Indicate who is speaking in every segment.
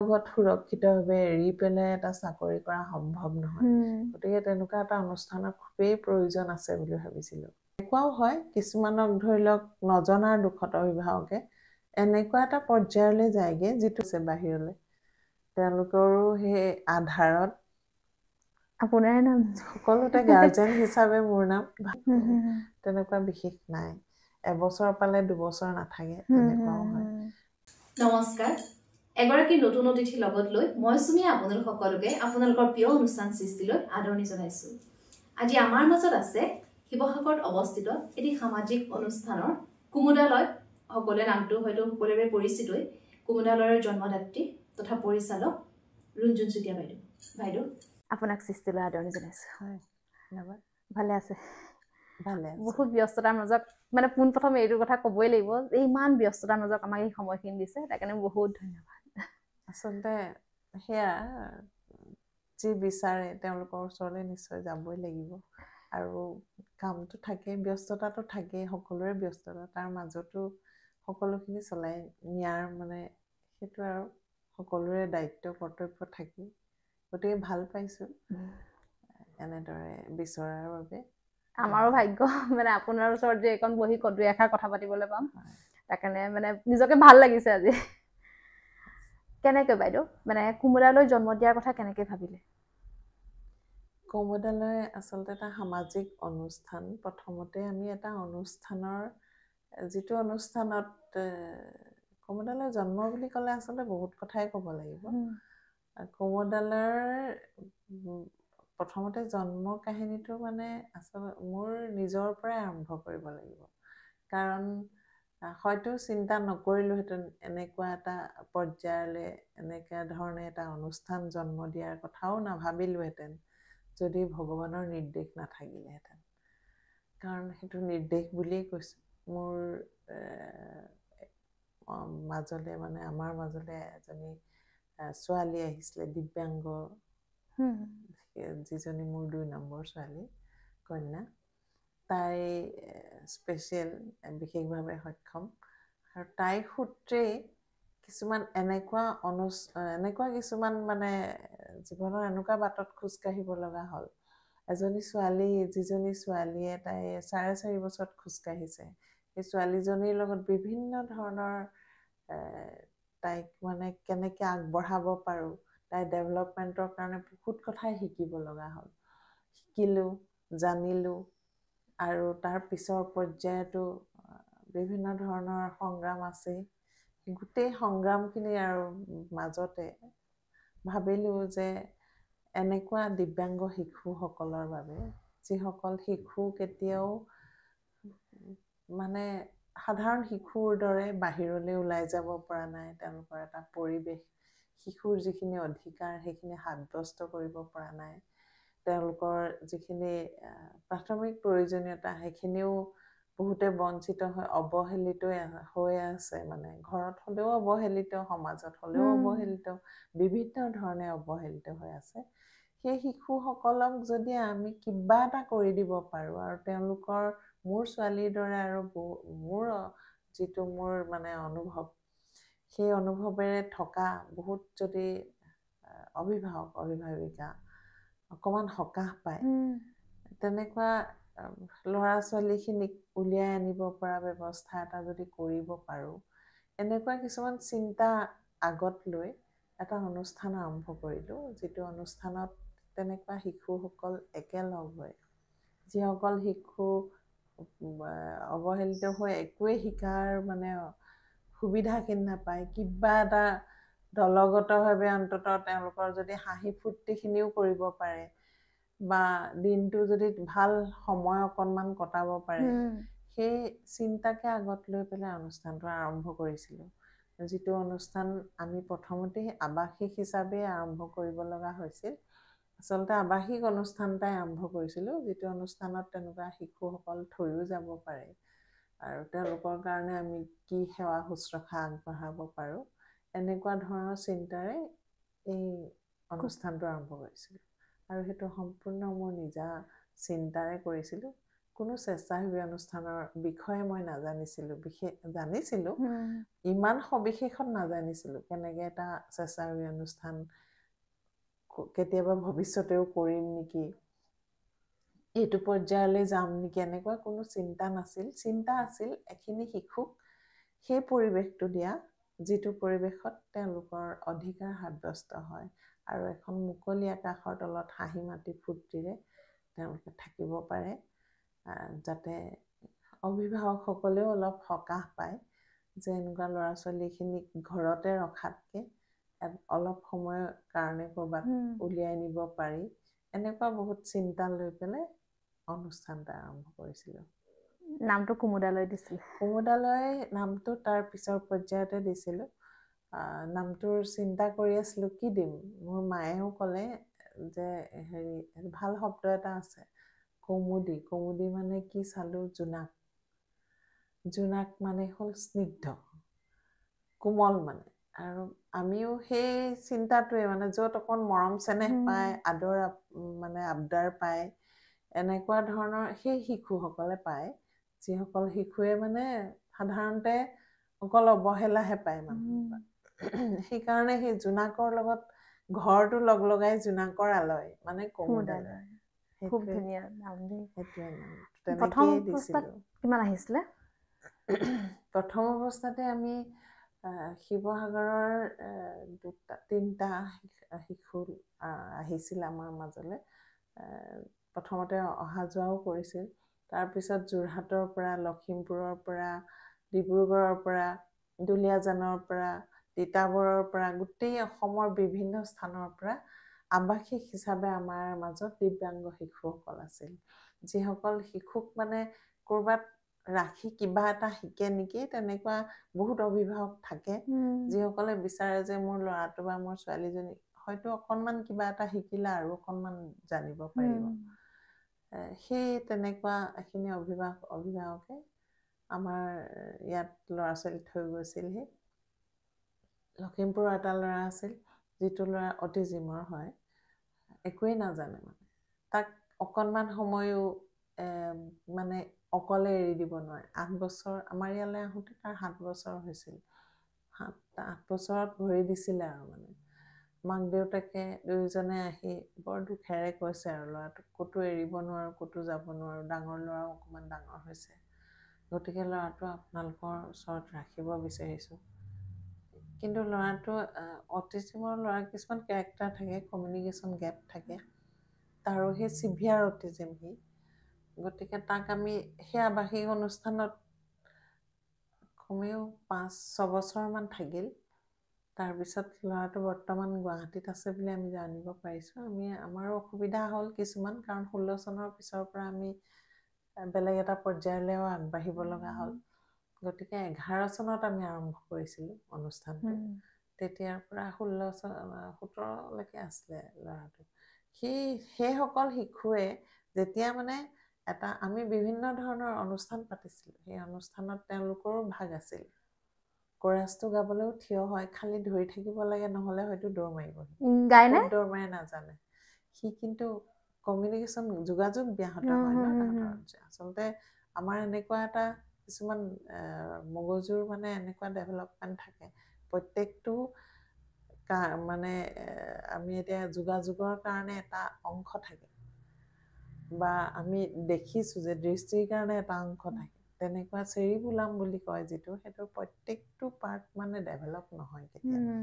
Speaker 1: ঘৰত সুৰক্ষিতভাৱে এৰি পেলাই এটা চাকৰি কৰা সম্ভৱ নহয় গতিকে তেনেকুৱা এটা অনুষ্ঠানৰ খুবেই প্ৰয়োজন আছে বুলি ভাবিছিলোঁ এনেকুৱাও হয় কিছুমানক ধৰি লওক নজনাৰ দুখত অভিভাৱকে এনেকুৱা এটা পৰ্যায়লৈ যায়গে যিটো আছে বাহিৰলৈ তেওঁলোকৰো সেই আধাৰত
Speaker 2: আপোনাৰ নাম
Speaker 1: সকলোতে গাৰ্জেন হিচাপে মোৰ নাম তেনেকুৱা বিশেষ নাই এবছৰ পালে 2 বছৰ নাথাকে তেনেকুৱাও হয়
Speaker 3: নমস্কাৰ এগৰাকী নতুন অতিথি লগত লৈ মই সুমি আপোনালোক সকলোকে আপোনালোকৰ প্ৰিয় অনুষ্ঠান সৃষ্টিলৈ আদৰণি জনাইছো আজি আমাৰ মাজত আছে শিৱসাগৰত অৱস্থিত এটি সামাজিক অনুষ্ঠানৰ কুমুদালয় সকলোৱে নামটো হয়তো সকলোৰে পৰিচিতই কুমুদালয়ৰ জন্মদাত্ৰী তথা পৰিচালক ৰুঞ্জুন চুতীয়া বাইদেউ
Speaker 2: আপোনাক সৃষ্টিলৈ আদৰণি জনাইছো
Speaker 1: হয় ধন্যবাদ
Speaker 2: ভালে আছে
Speaker 1: ভালে
Speaker 2: বহুত ব্যস্ততাৰ মাজত মানে পোনপ্ৰথম এইটো কথা ক'বই লাগিব যে ইমান ব্যস্ততাৰ মাজত আমাক এই সময়খিনি দিছে তাৰ কাৰণে বহুত ধন্যবাদ
Speaker 1: আচলতে সেয়া যি বিচাৰে তেওঁলোকৰ ওচৰলৈ নিশ্চয় যাবই লাগিব আৰু কামটো থাকে ব্যস্ততাটো থাকে সকলোৰে ব্যস্ততা তাৰ মাজতো সকলোখিনি চলাই নিয়াৰ মানে সেইটো আৰু সকলোৰে দায়িত্ব কৰ্তব্য থাকে গতিকে ভাল পাইছো এনেদৰে বিচৰাৰ বাবে
Speaker 2: আমাৰো ভাগ্য মানে আপোনাৰ ওচৰত যে এখন বহি দুই এষাৰ কথা পাতিবলৈ পাম তাৰ কাৰণে মানে নিজকে ভাল লাগিছে আজি কেনেকৈ বাইদেউ মানে কুমুদালৈ জন্ম দিয়াৰ কথা কেনেকৈ ভাবিলে
Speaker 1: কুমুদালৈ আচলতে এটা সামাজিক অনুষ্ঠান প্ৰথমতে আমি এটা অনুষ্ঠানৰ যিটো অনুষ্ঠানত কুমুদালৈ জন্ম বুলি ক'লে আচলতে বহুত কথাই ক'ব লাগিব কুমুদালৈৰ প্ৰথমতে জন্ম কাহিনীটো মানে আচলতে মোৰ নিজৰ পৰাই আৰম্ভ কৰিব লাগিব কাৰণ হয়তো চিন্তা নকৰিলোহেঁতেন এনেকুৱা এটা পৰ্যায়লৈ এনেকুৱা ধৰণে এটা অনুষ্ঠান জন্ম দিয়াৰ কথাও নাভাবিলোহেঁতেন যদি ভগৱানৰ নিৰ্দেশ নাথাকিলেহেঁতেন কাৰণ সেইটো নিৰ্দেশ বুলিয়েই কৈছোঁ মোৰ মাজলৈ মানে আমাৰ মাজলৈ এজনী ছোৱালী আহিছিলে দিব্যাংগ যিজনী মোৰ 2 নম্বৰ ছোৱালী কন্যা তাই স্পেচিয়েল বিশেষভাৱে সক্ষম আৰু তাইৰ সূত্ৰেই কিছুমান এনেকুৱা কিছুমান মানে জীৱনৰ এনেকুৱা বাটত খোজকাঢ়িব লগা হ'ল এজনী ছোৱালী যিজনী ছোৱালীয়ে তাই 4.5 বছৰত খোজকাঢ়িছে সেই ছোৱালীজনীৰ লগত বিভিন্ন ধৰণৰ তাইক মানে কেনেকৈ আগবঢ়াব পাৰোঁ তাই ডেভেলপমেণ্টৰ কাৰণে বহুত কথাই শিকিব লগা হ'ল শিকিলোঁ জানিলোঁ আৰু তাৰ পিছৰ পৰ্যায়তো বিভিন্ন ধৰণৰ সংগ্ৰাম আছে গোটেই সংগ্ৰামখিনি আৰু মাজতে ভাবিলোঁ যে এনেকুৱা দিব্যাংগ শিশুসকলৰ বাবে যিসকল শিশু কেতিয়াও মানে সাধাৰণ শিশুৰ দৰে বাহিৰলৈ ওলাই যাব পৰা নাই তেওঁলোকৰ এটা পৰিৱেশ শিশুৰ যিখিনি অধিকাৰ সেইখিনি সাব্যস্ত কৰিব পৰা নাই তেওঁলোকৰ যিখিনি প্ৰাথমিক প্ৰয়োজনীয়তা সেইখিনিও বহুতে বঞ্চিত হৈ অৱহেলিত হৈ আছে মানে ঘৰত হ'লেও অৱহেলিত সমাজত হ'লেও অৱহেলিত বিভিন্ন ধৰণে অৱহেলিত হৈ আছে সেই শিশুসকলক যদি আমি কিবা এটা কৰি দিব পাৰোঁ আৰু তেওঁলোকৰ মোৰ ছোৱালীৰ দৰে আৰু মোৰ যিটো মোৰ মানে অনুভৱ সেই অনুভৱেৰে থকা বহুত যদি অভিভাৱিকা অকণমান সকাহ পায় তেনেকুৱা ল'ৰা ছোৱালীখিনিক উলিয়াই আনিব পৰা ব্যৱস্থা এটা যদি কৰিব পাৰোঁ এনেকুৱা কিছুমান চিন্তা আগত লৈ এটা অনুষ্ঠান আৰম্ভ কৰিলোঁ যিটো অনুষ্ঠানত তেনেকুৱা শিশুসকল একেলগ হৈ যিসকল শিশু অৱহেলিত হৈ একোৱেই শিকাৰ মানে সুবিধাখিনি নাপায় কিবা এটা দলগতভাৱে অন্ততঃ তেওঁলোকৰ যদি হাঁহি ফূৰ্তিখিনিও কৰিব পাৰে বা দিনটো যদি ভাল সময় অকণমান কটাব পাৰে সেই চিন্তাকে আগত লৈ পেলাই অনুষ্ঠানটো আৰম্ভ কৰিছিলোঁ যিটো অনুষ্ঠান আমি প্ৰথমতে আৱাসিক হিচাপে আৰম্ভ কৰিব লগা হৈছিল আচলতে আৱাসিক অনুষ্ঠান এটাই আৰম্ভ কৰিছিলোঁ যিটো অনুষ্ঠানত তেনেকুৱা শিশুসকল থৈও যাব পাৰে আৰু তেওঁলোকৰ কাৰণে আমি কি সেৱা শুশ্ৰূষা আগবঢ়াব পাৰোঁ এনেকুৱা ধৰণৰ চিন্তাৰে এই অনুষ্ঠানটো আৰম্ভ কৰিছিলোঁ আৰু সেইটো সম্পূৰ্ণ মোৰ নিজা চিন্তাৰে কৰিছিলোঁ কোনো স্বেচ্ছাসেৱী অনুষ্ঠানৰ বিষয়ে মই নাজানিছিলোঁ, জানিছিলোঁ ইমান সবিশেষত নাজানিছিলোঁ কেনেকৈ এটা স্বেচ্ছাসেৱী অনুষ্ঠান কেতিয়াবা ভৱিষ্যতেও কৰিম নেকি, এইটো পৰ্যায়লৈ যাম নেকি, এনেকুৱা কোনো চিন্তা নাছিল। চিন্তা আছিল এখিনি শিশুক সেই পৰিৱেশটো দিয়া যিটো পৰিৱেশত তেওঁলোকৰ অধিকাৰ সাব্যস্ত হয় আৰু এখন মুকলি আকাশৰ তলত হাঁহি মাতি ফূৰ্তিৰে তেওঁলোকে থাকিব পাৰে, যাতে অভিভাৱকসকলেও অলপ সকাহ পায় যে এনেকুৱা ল'ৰা ছোৱালীখিনিক ঘৰতে ৰখাতকৈ অলপ সময়ৰ কাৰণে ক'ৰবাত উলিয়াই নিব পাৰি, এনেকুৱা বহুত চিন্তা লৈ পেলাই অনুষ্ঠানটা আৰম্ভ কৰিছিলোঁ।
Speaker 2: নামটো কুমুদালৈ দিছিল?
Speaker 1: কুমুদালৈ নামটো তাৰ পিছৰ পৰ্যায়তে দিছিলোঁ। নামটোৰ চিন্তা কৰি আছিলোঁ কি দিম। মোৰ মায়েও ক'লে যে হেৰি ভাল শব্দ এটা আছে কৌমুদী। কৌমুদী মানে কি চালোঁ, জোনাক। জোনাক মানে হ'ল স্নিগ্ধ, কোমল মানে। আৰু আমিও সেই চিন্তাটোৱে মানে য'ত অকণ মৰম চেনেহ পায়, আদৰ মানে আবদাৰ পায়, এনেকুৱা ধৰণৰ সেই শিশুসকলে পায়, যিসকল শিশুৱে মানে সাধাৰণতে অকল অৱহেলাহে পায় মানুহৰ। সেইকাৰণে সেই জোনাকৰ লগত ঘৰটো লগাই জোনাকৰ আলয় মানে কুমুদালয়।
Speaker 2: খুব ধুনীয়া নাম দেই।
Speaker 1: সেইটোৱে নাম,
Speaker 2: প্ৰথম
Speaker 1: তেনেকেই
Speaker 2: অৱস্থাত
Speaker 1: দিছিলোঁ।
Speaker 2: কিমান আহিছিলে?
Speaker 1: প্ৰথম অৱস্থাতে আমি শিৱসাগৰৰ 3টা শিশু আহিছিল আমাৰ মাজলৈ। প্ৰথমতে অহা যোৱাও কৰিছিল। তাৰপিছত যোৰহাটৰ পৰা, লখিমপুৰৰ পৰা, ডিব্ৰুগড়ৰ পৰা, দুলীয়াজানৰ পৰা, তিতাবৰৰ পৰা, গোটেই অসমৰ বিভিন্ন স্থানৰ পৰা আৱাসিক হিচাপে আমাৰ মাজত দিব্যাংগ শিশুসকল আছিল, যিসকল শিশুক মানে ক'ৰবাত ৰাখি কিবা এটা শিকে নেকি, তেনেকুৱা বহুত অভিভাৱক থাকে যিসকলে বিচাৰে যে মোৰ ল'ৰাটো বা মোৰ ছোৱালীজনী হয়তো অকণমান কিবা এটা শিকিলে আৰু অকণমান জানিব পাৰিব। সেই তেনেকুৱা এখিনি অভিভাৱকে আমাৰ ইয়াত ল'ৰা ছোৱালী থৈ গৈছিলহি। লখিমপুৰৰ এটা ল'ৰা আছিল, যিটো ল'ৰা অটিজিমৰ হয়, একোৱেই নাজানে মানে। তাক অকণমান সময়ো মানে অকলে এৰি দিব নোৱাৰে। 8 বছৰ, আমাৰ ইয়ালৈ আহোঁতে তাৰ 7 বছৰ হৈছিল। 7-8 বছৰত ভৰি দিছিলে আৰু মানে। মাক দেউতাকে দুয়োজনে আহি বৰ দুখেৰে কৈছে আৰু ল'ৰাটোক ক'তো এৰিব নোৱাৰোঁ, ক'তো যাব নোৱাৰোঁ, ডাঙৰ ল'ৰাও অকণমান ডাঙৰ হৈছে, গতিকে ল'ৰাটো আপোনালোকৰ ওচৰত ৰাখিব বিচাৰিছোঁ। কিন্তু ল'ৰাটো অটিজিমৰ ল'ৰা কিছুমান কেৰেক্টাৰ থাকে, কমিউনিকেশ্যন গেপ থাকে, তাৰো সেই চিভিয়াৰ অটিজিম সি। গতিকে তাক আমি সেই আৱাসিক অনুষ্ঠানত কমেও 5-6 বছৰমান থাকিল। তাৰপিছত ল'ৰাটো বৰ্তমান গুৱাহাটীত আছে বুলি আমি জানিব পাৰিছোঁ। আমাৰো অসুবিধা হ'ল কিছুমান, কাৰণ 16 চনৰ পিছৰ পৰা আমি বেলেগ এটা পৰ্যায়লৈও আগবাঢ়িব লগা হ'ল। গতিকে 11 চনত আমি আৰম্ভ কৰিছিলোঁ অনুষ্ঠানটো। তেতিয়াৰ পৰা 17লৈকে আছিলে ল'ৰাটো। সেইসকল শিশুৱে যেতিয়া মানে আমি বিভিন্ন ধৰণৰ অনুষ্ঠান পাতিছিলোঁ, সেই অনুষ্ঠানত তেওঁলোকৰো ভাগ আছিল। কোৰাছটো গাবলৈও থিয় হয়, খালি ধৰি থাকিব লাগে, নহ'লে হয়তো দৌৰ মাৰিবহি। ক'ত দৌৰ মাৰে নাজানে সি, কিন্তু কমিউনিকেশ্যন যোগাযোগ ব্যাহত হয় ন তাহাঁতৰ। আচলতে আমাৰ এনেকুৱা এটা কিছুমান মগজুৰ মানে এনেকুৱা ডেভেলপমেণ্ট থাকে, প্ৰত্যেকটো মানে আমি এতিয়া যোগাযোগৰ কাৰণে এটা অংশ থাকে, বা আমি দেখিছোঁ যে দৃষ্টিৰ কাৰণে এটা অংশ থাকে। তেনেকুৱা চেৰিবুলাম বুলি কয় যিটো, সেইটো প্ৰত্যেকটো পাৰ্ট মানে ডেভেলপ নহয় কেতিয়াবা।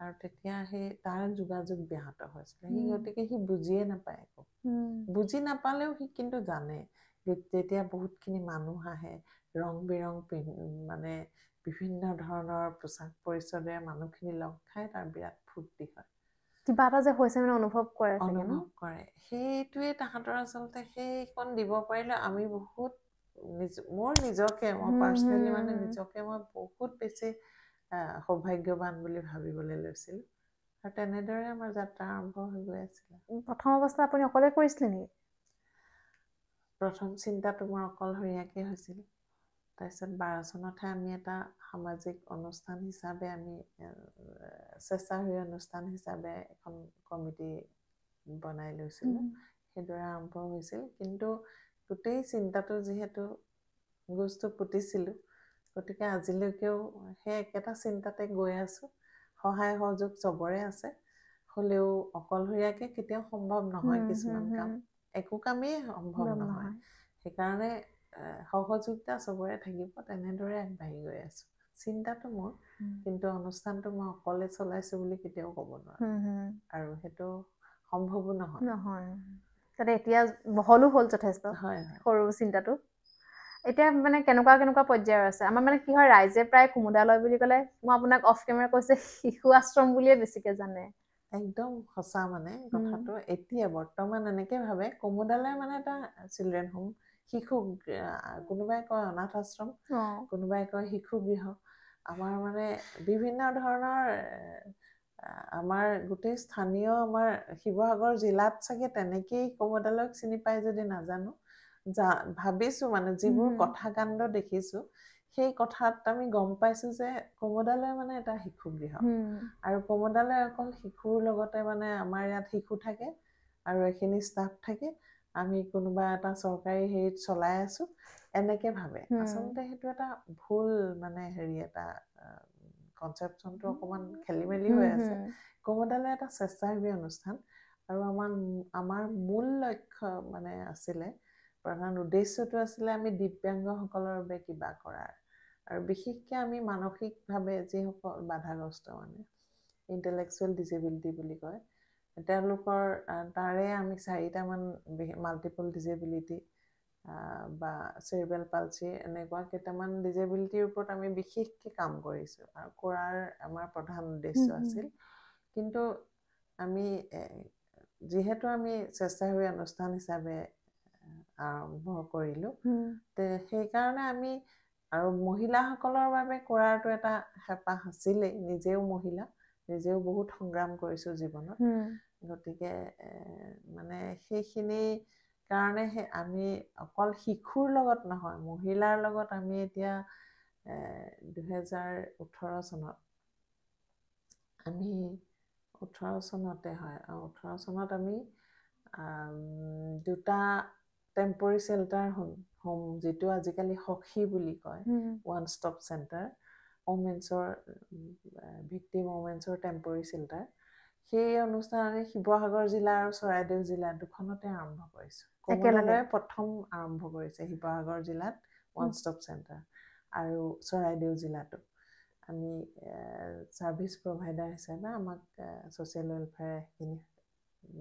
Speaker 1: আৰু তেতিয়া সেই তাৰ যোগাযোগ ব্যাহত হৈছিলে। গতিকে সি বুজিয়ে নাপায় একো। বুজি নাপালেও সি কিন্তু জানে। যেতিয়া বহুতখিনি মানুহ আহে, ৰং বিৰং মানে বিভিন্ন ধৰণৰ পোচাক পৰিচ্ছদে মানুহখিনি লগ খাই তাৰ বিৰাট ফূৰ্তি হয়।
Speaker 2: কিবা এটা যে হৈছে মানে অনুভৱ কৰে।
Speaker 1: অনুভৱ কৰে। সেইটোৱে তাহাঁতৰ আচলতে সেইখন দিব পাৰিলে আমি বহুত মই পাৰ্চনেলি মানে নিজকে মই বহুত বেছি সৌভাগ্যৱান বুলি ভাবিবলৈ লৈছিলোঁ। আৰু তেনেদৰে আমাৰ যাত্ৰা আৰম্ভ হৈ গৈ আছিলে।
Speaker 2: প্ৰথম অৱস্থা আপুনি অকলে কৰিছিলে নেকি?
Speaker 1: প্ৰথম চিন্তাটো মোৰ অকলশৰীয়াকৈ হৈছিল। তাৰপিছত 12 চনতহে আমি এটা সামাজিক অনুষ্ঠান হিচাপে আমি স্বেচ্ছাসেৱী অনুষ্ঠান হিচাপে এখন কমিটি বনাই লৈছিলোঁ। সেইদৰে আৰম্ভ হৈছিল। কিন্তু গোটেই চিন্তাটো যিহেতু গুজটো পুতিছিলোঁ, গতিকে আজিলৈকেও সেই একেটা চিন্তাতে গৈ আছোঁ। সহায় সহযোগ চবৰে আছে, হ'লেও অকলশৰীয়াকৈ কেতিয়াও সম্ভৱ নহয় কিছুমান কাম, একো কামেই সম্ভৱ নহয়। সেইকাৰণে সহযোগিতা চবৰে থাকিব, তেনেদৰে আগবাঢ়ি গৈ আছোঁ। চিন্তাটো মোৰ, কিন্তু অনুষ্ঠানটো মই অকলে চলাইছোঁ বুলি কেতিয়াও ক'ব নোৱাৰোঁ, আৰু সেইটো সম্ভৱো নহয়।
Speaker 2: তাতে এতিয়া বহলো হ'ল যথেষ্ট,
Speaker 1: হয়
Speaker 2: সৰু চিন্তাটো। এতিয়া মানে কেনেকুৱা পৰ্যায়ৰ আছে আমাৰ মানে কি হয়, ৰাইজে প্ৰায় কুমুদালয় বুলি ক'লে, মই আপোনাক অফ কেমেৰা কৈছে শিশু আশ্ৰম বুলিয়ে বেছিকে জানে।
Speaker 1: একদম সঁচা মানে কথাটো। এতিয়া বৰ্তমান এনেকে ভাবে কুমুদালয় মানে এটা চিলড্ৰেন হোম, শিশু, কোনোবাই কয় অনাথ আশ্ৰম, কোনোবাই কয় শিশু গৃহ। আমাৰ মানে বিভিন্ন ধৰণৰ, আমাৰ গোটেই স্থানীয়, আমাৰ শিৱসাগৰ জিলাত চাগে তেনেকেই কুমুদালয়ক চিনি পাই যদি নাজানো, ভাবিছোঁ মানে যিবোৰ কথা কাণ্ড দেখিছোঁ, সেই কথাত আমি গম পাইছোঁ যে কুমুদালয় মানে এটা শিশু গৃহ। আৰু কুমুদালয় অকল শিশুৰ লগতে মানে আমাৰ ইয়াত শিশু থাকে আৰু এইখিনি ষ্টাফ থাকে, আমি কোনোবা এটা চৰকাৰী হেৰিত চলাই আছোঁ, এনেকে ভাবে। আচলতে সেইটো এটা ভুল মানে এটা কনচেপশ্যনটো অকণমান খেলি মেলি হৈ আছে। কুমুদালয় এটা স্বেচ্ছাসেৱী অনুষ্ঠান, আৰু আমাৰ মূল লক্ষ্য মানে আছিলে, প্ৰধান উদ্দেশ্যটো আছিলে আমি দিব্যাংগসকলৰ বাবে কিবা কৰাৰ, আৰু বিশেষকৈ আমি মানসিকভাৱে যিসকল বাধাগ্ৰস্ত, মানে ইণ্টেলেকচুৱেল ডিজেবিলিটি বুলি কয়, তেওঁলোকৰ তাৰে আমি 4টামান মাল্টিপল ডিজেবিলিটি বা চেৰিব্ৰেল পালচি, এনেকুৱা কেইটামান ডিজেবিলিটিৰ ওপৰত আমি বিশেষকৈ কাম কৰিছোঁ, আৰু কৰাৰ আমাৰ প্ৰধান উদ্দেশ্য আছিল। কিন্তু আমি যিহেতু আমি স্বেচ্ছাসেৱী অনুষ্ঠান হিচাপে আৰম্ভ কৰিলোঁ, সেইকাৰণে আমি, আৰু মহিলাসকলৰ বাবে কৰাৰটো এটা হেঁপাহ আছিলেই, নিজেও মহিলা, নিজেও বহুত সংগ্ৰাম কৰিছোঁ জীৱনত, গতিকে মানে সেইখিনি কাৰণে আমি অকল শিশুৰ লগত নহয়, মহিলাৰ লগত আমি এতিয়া 2018 চনত, আমি 18 চনতে হয়, 18 চনত আমি 2টা টেম্পৰী চেল্টাৰ হোম, যিটো আজিকালি সখী বুলি কয়, ওৱান ষ্টপ চেণ্টাৰ, ওমেন্সৰ ভিক্টিম ওমেন্সৰ টেম্পৰী চেল্টাৰ, সেই অনুষ্ঠান আমি শিৱসাগৰ জিলা আৰু চৰাইদেউ জিলা দুখনতে আৰম্ভ কৰিছোঁ। কুমুদালয়ে প্ৰথম আৰম্ভ কৰিছে শিৱসাগৰ জিলাত ওৱান ষ্টপ চেণ্টাৰ, আৰু চৰাইদেউ জিলাতো আমি ছাৰ্ভিচ প্ৰভাইডাৰ হিচাপে আমাক ছ'চিয়েল ৱেলফেয়াৰ সেইখিনি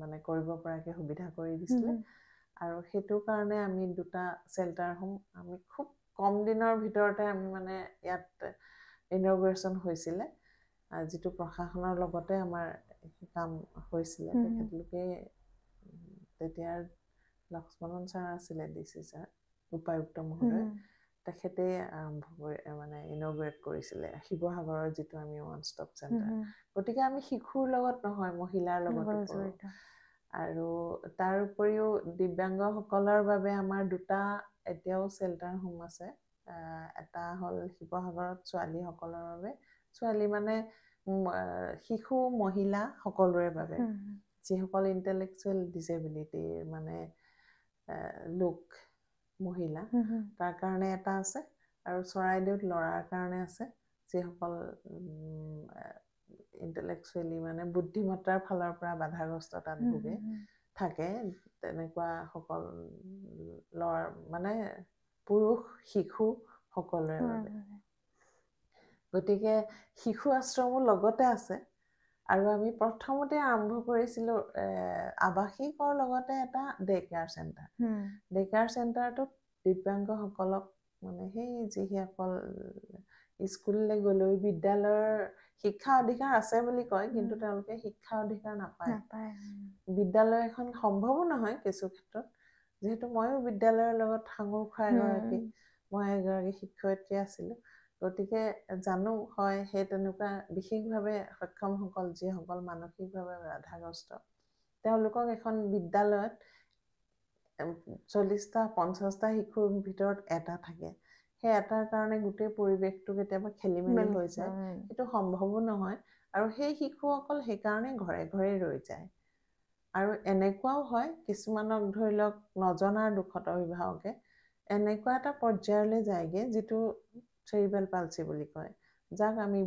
Speaker 1: মানে কৰিব পৰাকৈ সুবিধা কৰি দিছিলে। আৰু সেইটো কাৰণে আমি 2টা চেল্টাৰ হোম আমি খুব কম দিনৰ ভিতৰতে আমি মানে ইয়াত ইনগ্ৰেশ্যন হৈছিলে, যিটো প্ৰশাসনৰ লগতে আমাৰ কাম হৈছিলে। তেখেতলোকে তেতিয়াৰ লক্ষ্মণন ছাৰ আছিলে DC ছাৰ, উপায়ুক্ত মহোদয়, তেখেতে আৰম্ভ কৰি মানে ইনগ্ৰেট কৰিছিলে শিৱসাগৰৰ যিটো আমি ওৱান ষ্টপ চেণ্টাৰ। গতিকে আমি শিশুৰ লগত নহয়, মহিলাৰ লগতো কৰোঁ। আৰু তাৰ উপৰিও দিব্যাংগসকলৰ বাবে আমাৰ 2টা এতিয়াও চেল্টাৰ হোম আছে। এটা হ'ল শিৱসাগৰত ছোৱালীসকলৰ বাবে, ছোৱালী মানে শিশু, মহিলা সকলোৰে বাবে, যিসকল ইণ্টেলেকচুৱেল ডিজেবিলিটিৰ মানে লোক, মহিলা, তাৰ কাৰণে এটা আছে। আৰু চৰাইদেউত ল'ৰাৰ কাৰণে আছে, যিসকল ইণ্টেলেকচুৱেলি মানে বুদ্ধিমত্তাৰ ফালৰ পৰা বাধাগ্ৰস্ততাত ভোগে থাকে, তেনেকুৱা সকল ল'ৰা মানে পুৰুষ, শিশু সকলোৰে বাবে। গতিকে শিশু আশ্ৰমো লগতে আছে, আৰু আমি প্ৰথমতে আৰম্ভ কৰিছিলোঁ আৱাসিকৰ লগতে এটা day care centre. Day care চেণ্টাৰটোত দিব্যাংগসকলক মানে সেই যিসকল স্কুললৈ গ'লেও বিদ্যালয়ৰ শিক্ষা অধিকাৰ আছে বুলি কয়, কিন্তু তেওঁলোকে শিক্ষা অধিকাৰ নাপায়। বিদ্যালয় এখন সম্ভৱো নহয় কিছু ক্ষেত্ৰত, যিহেতু ময়ো বিদ্যালয়ৰ লগত সাঙুৰ খোৱা এগৰাকী, মই এগৰাকী শিক্ষয়িত্ৰী আছিলোঁ, গতিকে জানো হয় সেই তেনেকুৱা বিশেষভাৱে সক্ষমসকল, যিসকল মানসিকভাৱে বাধাগ্ৰস্ত, তেওঁলোকক এখন বিদ্যালয়ত 40টা 50টা শিশুৰ ভিতৰত এটা থাকে, সেই এটাৰ কাৰণে গোটেই পৰিৱেশটো কেতিয়াবা খেলি মেলি হৈ যায়, সেইটো সম্ভৱো নহয়। আৰু সেই শিশুসকল সেইকাৰণে ঘৰে ঘৰে ৰৈ যায়। আৰু এনেকুৱাও হয় কিছুমানক ধৰি লওক নজনাৰ দুখত অভিভাৱকে এনেকুৱা এটা পৰ্যায়লৈ যায়গে যিটো চেৰিবেল পালচি বুলি কয়, যাক আমি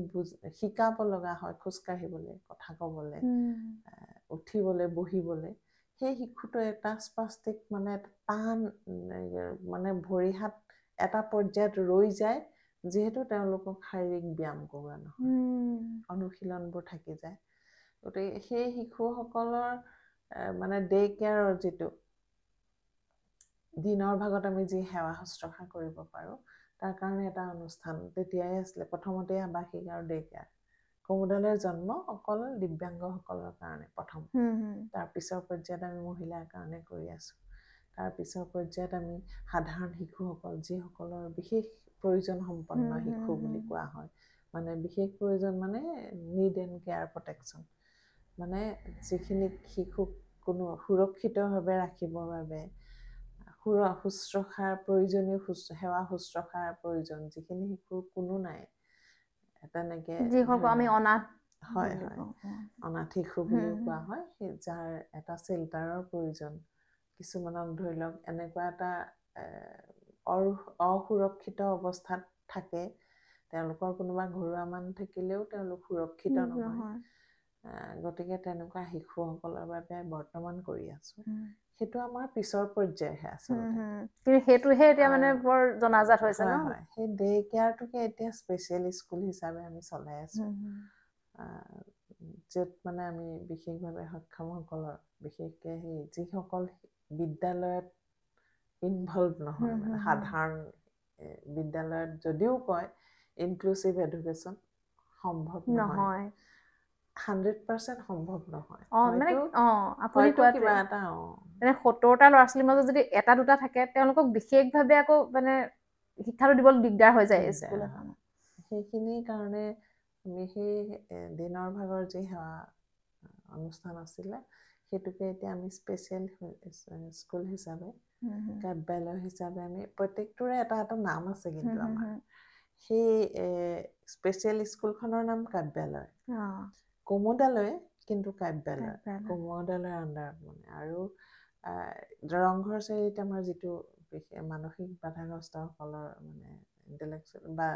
Speaker 1: শিকাব লগা হয় খোজকাঢ়িবলৈ, কথা ক'বলৈ, উঠিবলৈ, বহিবলৈ। সেই শিশুটো এটা স্পাষ্টিক মানে টান মানে ভৰি হাত এটা পৰ্যায়ত ৰৈ যায়, যিহেতু তেওঁলোকক শাৰীৰিক ব্যায়াম কৰোৱা নহয়, অনুশীলনবোৰ থাকি যায়। গতিকে সেই শিশুসকলৰ মানে ডে কেয়াৰৰ যিটো দিনৰ ভাগত আমি যি সেৱা শুশ্ৰূষা কৰিব পাৰোঁ, তাৰ কাৰণে এটা অনুষ্ঠান তেতিয়াই আছিলে, প্ৰথমতে আৱাসিক আৰু ডে কেয়াৰ। কুমুদালৈ জন্ম অকল দিব্যাংগসকলৰ কাৰণে প্ৰথম। তাৰ পিছৰ পৰ্যায়ত আমি মহিলাৰ কাৰণে কৰি আছোঁ। তাৰ পিছৰ পৰ্যায়ত আমি সাধাৰণ শিশুসকল, যিসকলৰ বিশেষ প্ৰয়োজন সম্পন্ন শিশু বুলি কোৱা হয়, মানে বিশেষ প্ৰয়োজন মানে নিড এণ্ড কেয়াৰ প্ৰটেকশ্যন, মানে যিখিনি শিশুক কোনো সুৰক্ষিতভাৱে ৰাখিবৰ বাবে শুশ্ৰূষাৰ প্ৰয়োজনীয় সেৱা শুশ্ৰূষাৰ প্ৰয়োজন, যিখিনি শিশুৰ কোনো নাই, তেনেকে
Speaker 2: আমি অনাথ,
Speaker 1: হয় হয়, অনাথ শিশু বুলিও কোৱা হয়, সেই যাৰ এটা চেল্টাৰৰ প্ৰয়োজন। কিছুমানক ধৰি লওক এনেকুৱা এটা অসুৰক্ষিত অৱস্থাত থাকে, তেওঁলোকৰ কোনোবা ঘৰুৱা মানুহ থাকিলেও তেওঁলোক সুৰক্ষিত নহয়। গতিকে তেনেকুৱা শিশুসকলৰ বাবে বৰ্তমান কৰি আছোঁ। সেইটো আমাৰ পিছৰ পৰ্যায়হে আচলতে।
Speaker 2: কিন্তু সেইটোহে এতিয়া মানে বৰ জনাজাত হৈছে ন?
Speaker 1: হয়, সেই ডে কেয়াৰটোকে এতিয়া স্পেচিয়েল স্কুল হিচাপে আমি চলাই আছোঁ, য'ত মানে আমি বিশেষভাৱে সক্ষমসকলৰ, বিশেষকৈ সেই যিসকল বিদ্যালয়ত ইনভলভ নহয়, মানে সাধাৰণ বিদ্যালয়ত যদিও কয় ইনক্লুচিভ এডুকেশ্যন সম্ভৱ নহয়, 100% সম্ভৱ নহয়।
Speaker 2: আপুনি
Speaker 1: কিবা এটা
Speaker 2: 70টা ল'ৰা ছোৱালীৰ মাজত যদি এটা দুটা থাকে, তেওঁলোকক বিশেষভাৱে আকৌ মানে শিক্ষাটো দিবলৈ দিগদাৰ হৈ যায় স্কুল এখনত।
Speaker 1: সেইখিনিৰ কাৰণে আমি সেই দিনৰ ভাগৰ যি সেৱা অনুষ্ঠান আছিলে, সেইটোকে এতিয়া আমি স্পেচিয়েল স্কুল হিচাপে, কাৰ্যালয় হিচাপে আমি প্ৰত্যেকটোৰে এটা এটা নাম আছে, কিন্তু আমাৰ সেই স্পেচিয়েল স্কুলখনৰ নাম কাৰ্যালয়, কুমুদালৈ কিন্তু কাৰ্যালয়, কুমুদালৈ আণ্ডাৰত মানে। আৰু ৰংঘৰ চাৰিআলিত আমাৰ যিটো মানসিক বাধাগ্ৰস্তসকলৰ মানে ইণ্টেলেকচুৱেল বা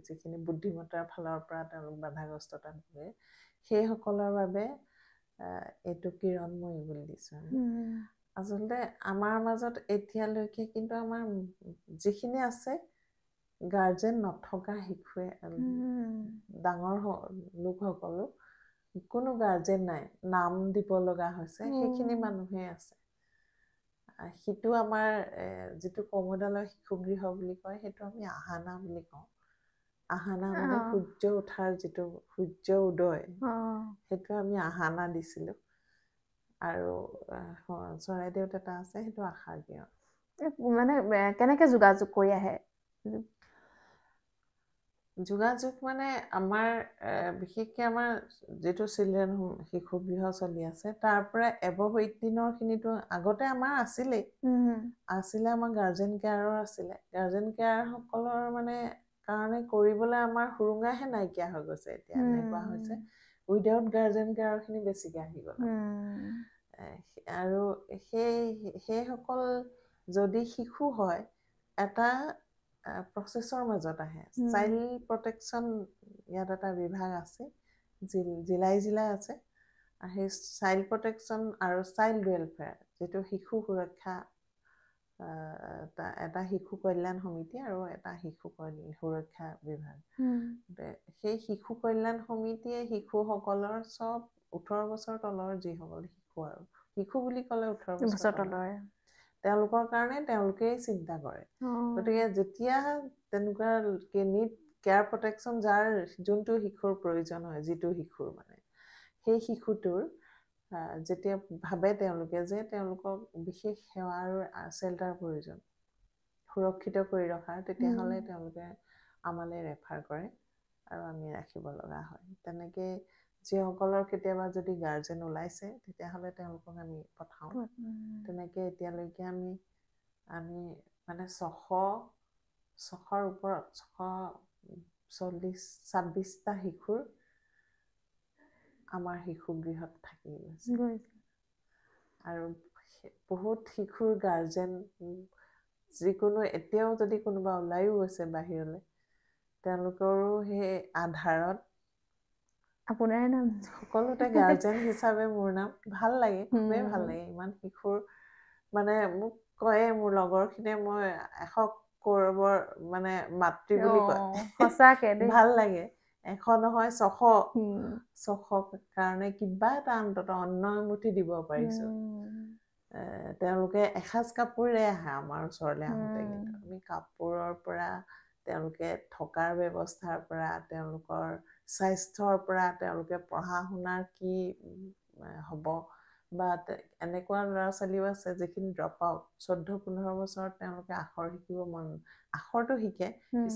Speaker 1: যিখিনি বুদ্ধিমত্তাৰ ফালৰ পৰা তেওঁলোক বাধাগ্ৰস্ততা ভোগে, সেইসকলৰ বাবে এইটো কিৰণময়ী বুলি দিছোঁ আমি। আচলতে আমাৰ মাজত এতিয়ালৈকে কিন্তু আমাৰ যিখিনি আছে, গাৰ্জেন নথকা শিশুৱে, ডাঙৰ লোকসকলো কোনো গাৰ্জেন নাই, নাম দিব লগা হৈছে, সেইখিনি মানুহে আছে। সিটো আমাৰ যিটো কমুদালৈ শিশু গৃহ বুলি কয়, সেইটো আমি আহানা বুলি কওঁ। আহানা মানে সূৰ্য উঠাৰ যিটো সূৰ্য উদয়, সেইটো আমি আহানা দিছিলোঁ। আৰু চৰাইদেউত এটা আছে, সেইটো আশাৰ গৃহ।
Speaker 2: মানে কেনেকে যোগাযোগ কৰি আহে?
Speaker 1: যোগাযোগ মানে আমাৰ বিশেষকৈ আমাৰ যিটো চিলড্ৰেন হোম শিশু গৃহ চলি আছে, তাৰ পৰা এবভ 18 খিনিতো আগতে আমাৰ আছিলেই, আমাৰ গাৰ্জেন কেয়াৰৰ আছিলে। গাৰ্জেন কেয়াৰসকলৰ মানে কাৰণে কৰিবলৈ আমাৰ সুৰুঙাহে নাইকিয়া হৈ গৈছে এতিয়া, এনেকুৱা হৈছে উইদাউট গাৰ্জেন কেয়াৰখিনি বেছিকৈ আহি গ'ল। আৰু সেইসকল যদি শিশু হয়, এটা প্ৰচেছৰ মাজত আহে। চাইল্ড প্ৰটেকশ্যন ইয়াত এটা বিভাগ আছে, জিলাই আছে। সেই চাইল্ড প্ৰটেকশ্যন আৰু চাইল্ড ৱেলফেয়াৰ, যিটো শিশু সুৰক্ষা, এটা শিশু কল্যাণ সমিতি আৰু এটা শিশু সুৰক্ষা বিভাগ। সেই শিশু কল্যাণ সমিতিয়ে শিশুসকলৰ চব 18 বছৰ তলৰ যিসকল শিশু, আৰু শিশু বুলি ক'লে 18 বছৰ তলৰ, তেওঁলোকৰ কাৰণে তেওঁলোকেই চিন্তা কৰে। গতিকে যেতিয়া তেনেকুৱা নিড কেয়াৰ প্ৰটেকশ্যন, যাৰ যোনটো শিশুৰ প্ৰয়োজন হয়, যিটো শিশুৰ মানে সেই শিশুটোৰ যেতিয়া ভাবে তেওঁলোকে যে তেওঁলোকক বিশেষ সেৱা আৰু চেল্টাৰ প্ৰয়োজন, সুৰক্ষিত কৰি ৰখাৰ, তেতিয়াহ'লে তেওঁলোকে আমালৈ ৰেফাৰ কৰে আৰু আমি ৰাখিব লগা হয়। তেনেকৈ যিসকলৰ কেতিয়াবা যদি গাৰ্জেন ওলাইছে, তেতিয়াহ'লে তেওঁলোকক আমি পঠাওঁ। তেনেকৈ এতিয়ালৈকে আমি মানে 600ৰ ওপৰত, 626টা শিশুৰ আমাৰ শিশু গৃহত থাকি গৈছে। আৰু বহুত শিশুৰ গাৰ্জেন যিকোনো এতিয়াও যদি কোনোবা ওলাইও গৈছে বাহিৰলৈ, তেওঁলোকৰো সেই আধাৰত
Speaker 2: আপোনাৰ নাম
Speaker 1: সকলোতে গাৰ্জেন হিচাপে মোৰ নাম। ভাল লাগে, খুবেই ভাল লাগে। ইমান শিশুৰ মানে মোক কয়ে মোৰ লগৰখিনিয়ে, মই 100 কৌৰৱৰ মানে মাতৃ বুলি কয়।
Speaker 2: সঁচাকে দেই।
Speaker 1: ভাল লাগে। 100 নহয় 600 কাৰণে কিবা এটা অন্তত অন্ন এমুঠি দিব পাৰিছো। তেওঁলোকে এসাঁজ কাপোৰে আহে আমাৰ ওচৰলৈ আহোঁতে, কিন্তু আমি কাপোৰৰ পৰা, তেওঁলোকে থকাৰ ব্যৱস্থাৰ পৰা, তেওঁলোকৰ স্বাস্থ্যৰ পৰা, তেওঁলোকে পঢ়া শুনাৰ কি হ'ব, বা এনেকুৱা ল'ৰা ছোৱালীও আছে যিখিনি ড্ৰপ আউট, 14-15 বছৰত তেওঁলোকে আখৰ শিকিব আখৰটো শিকে,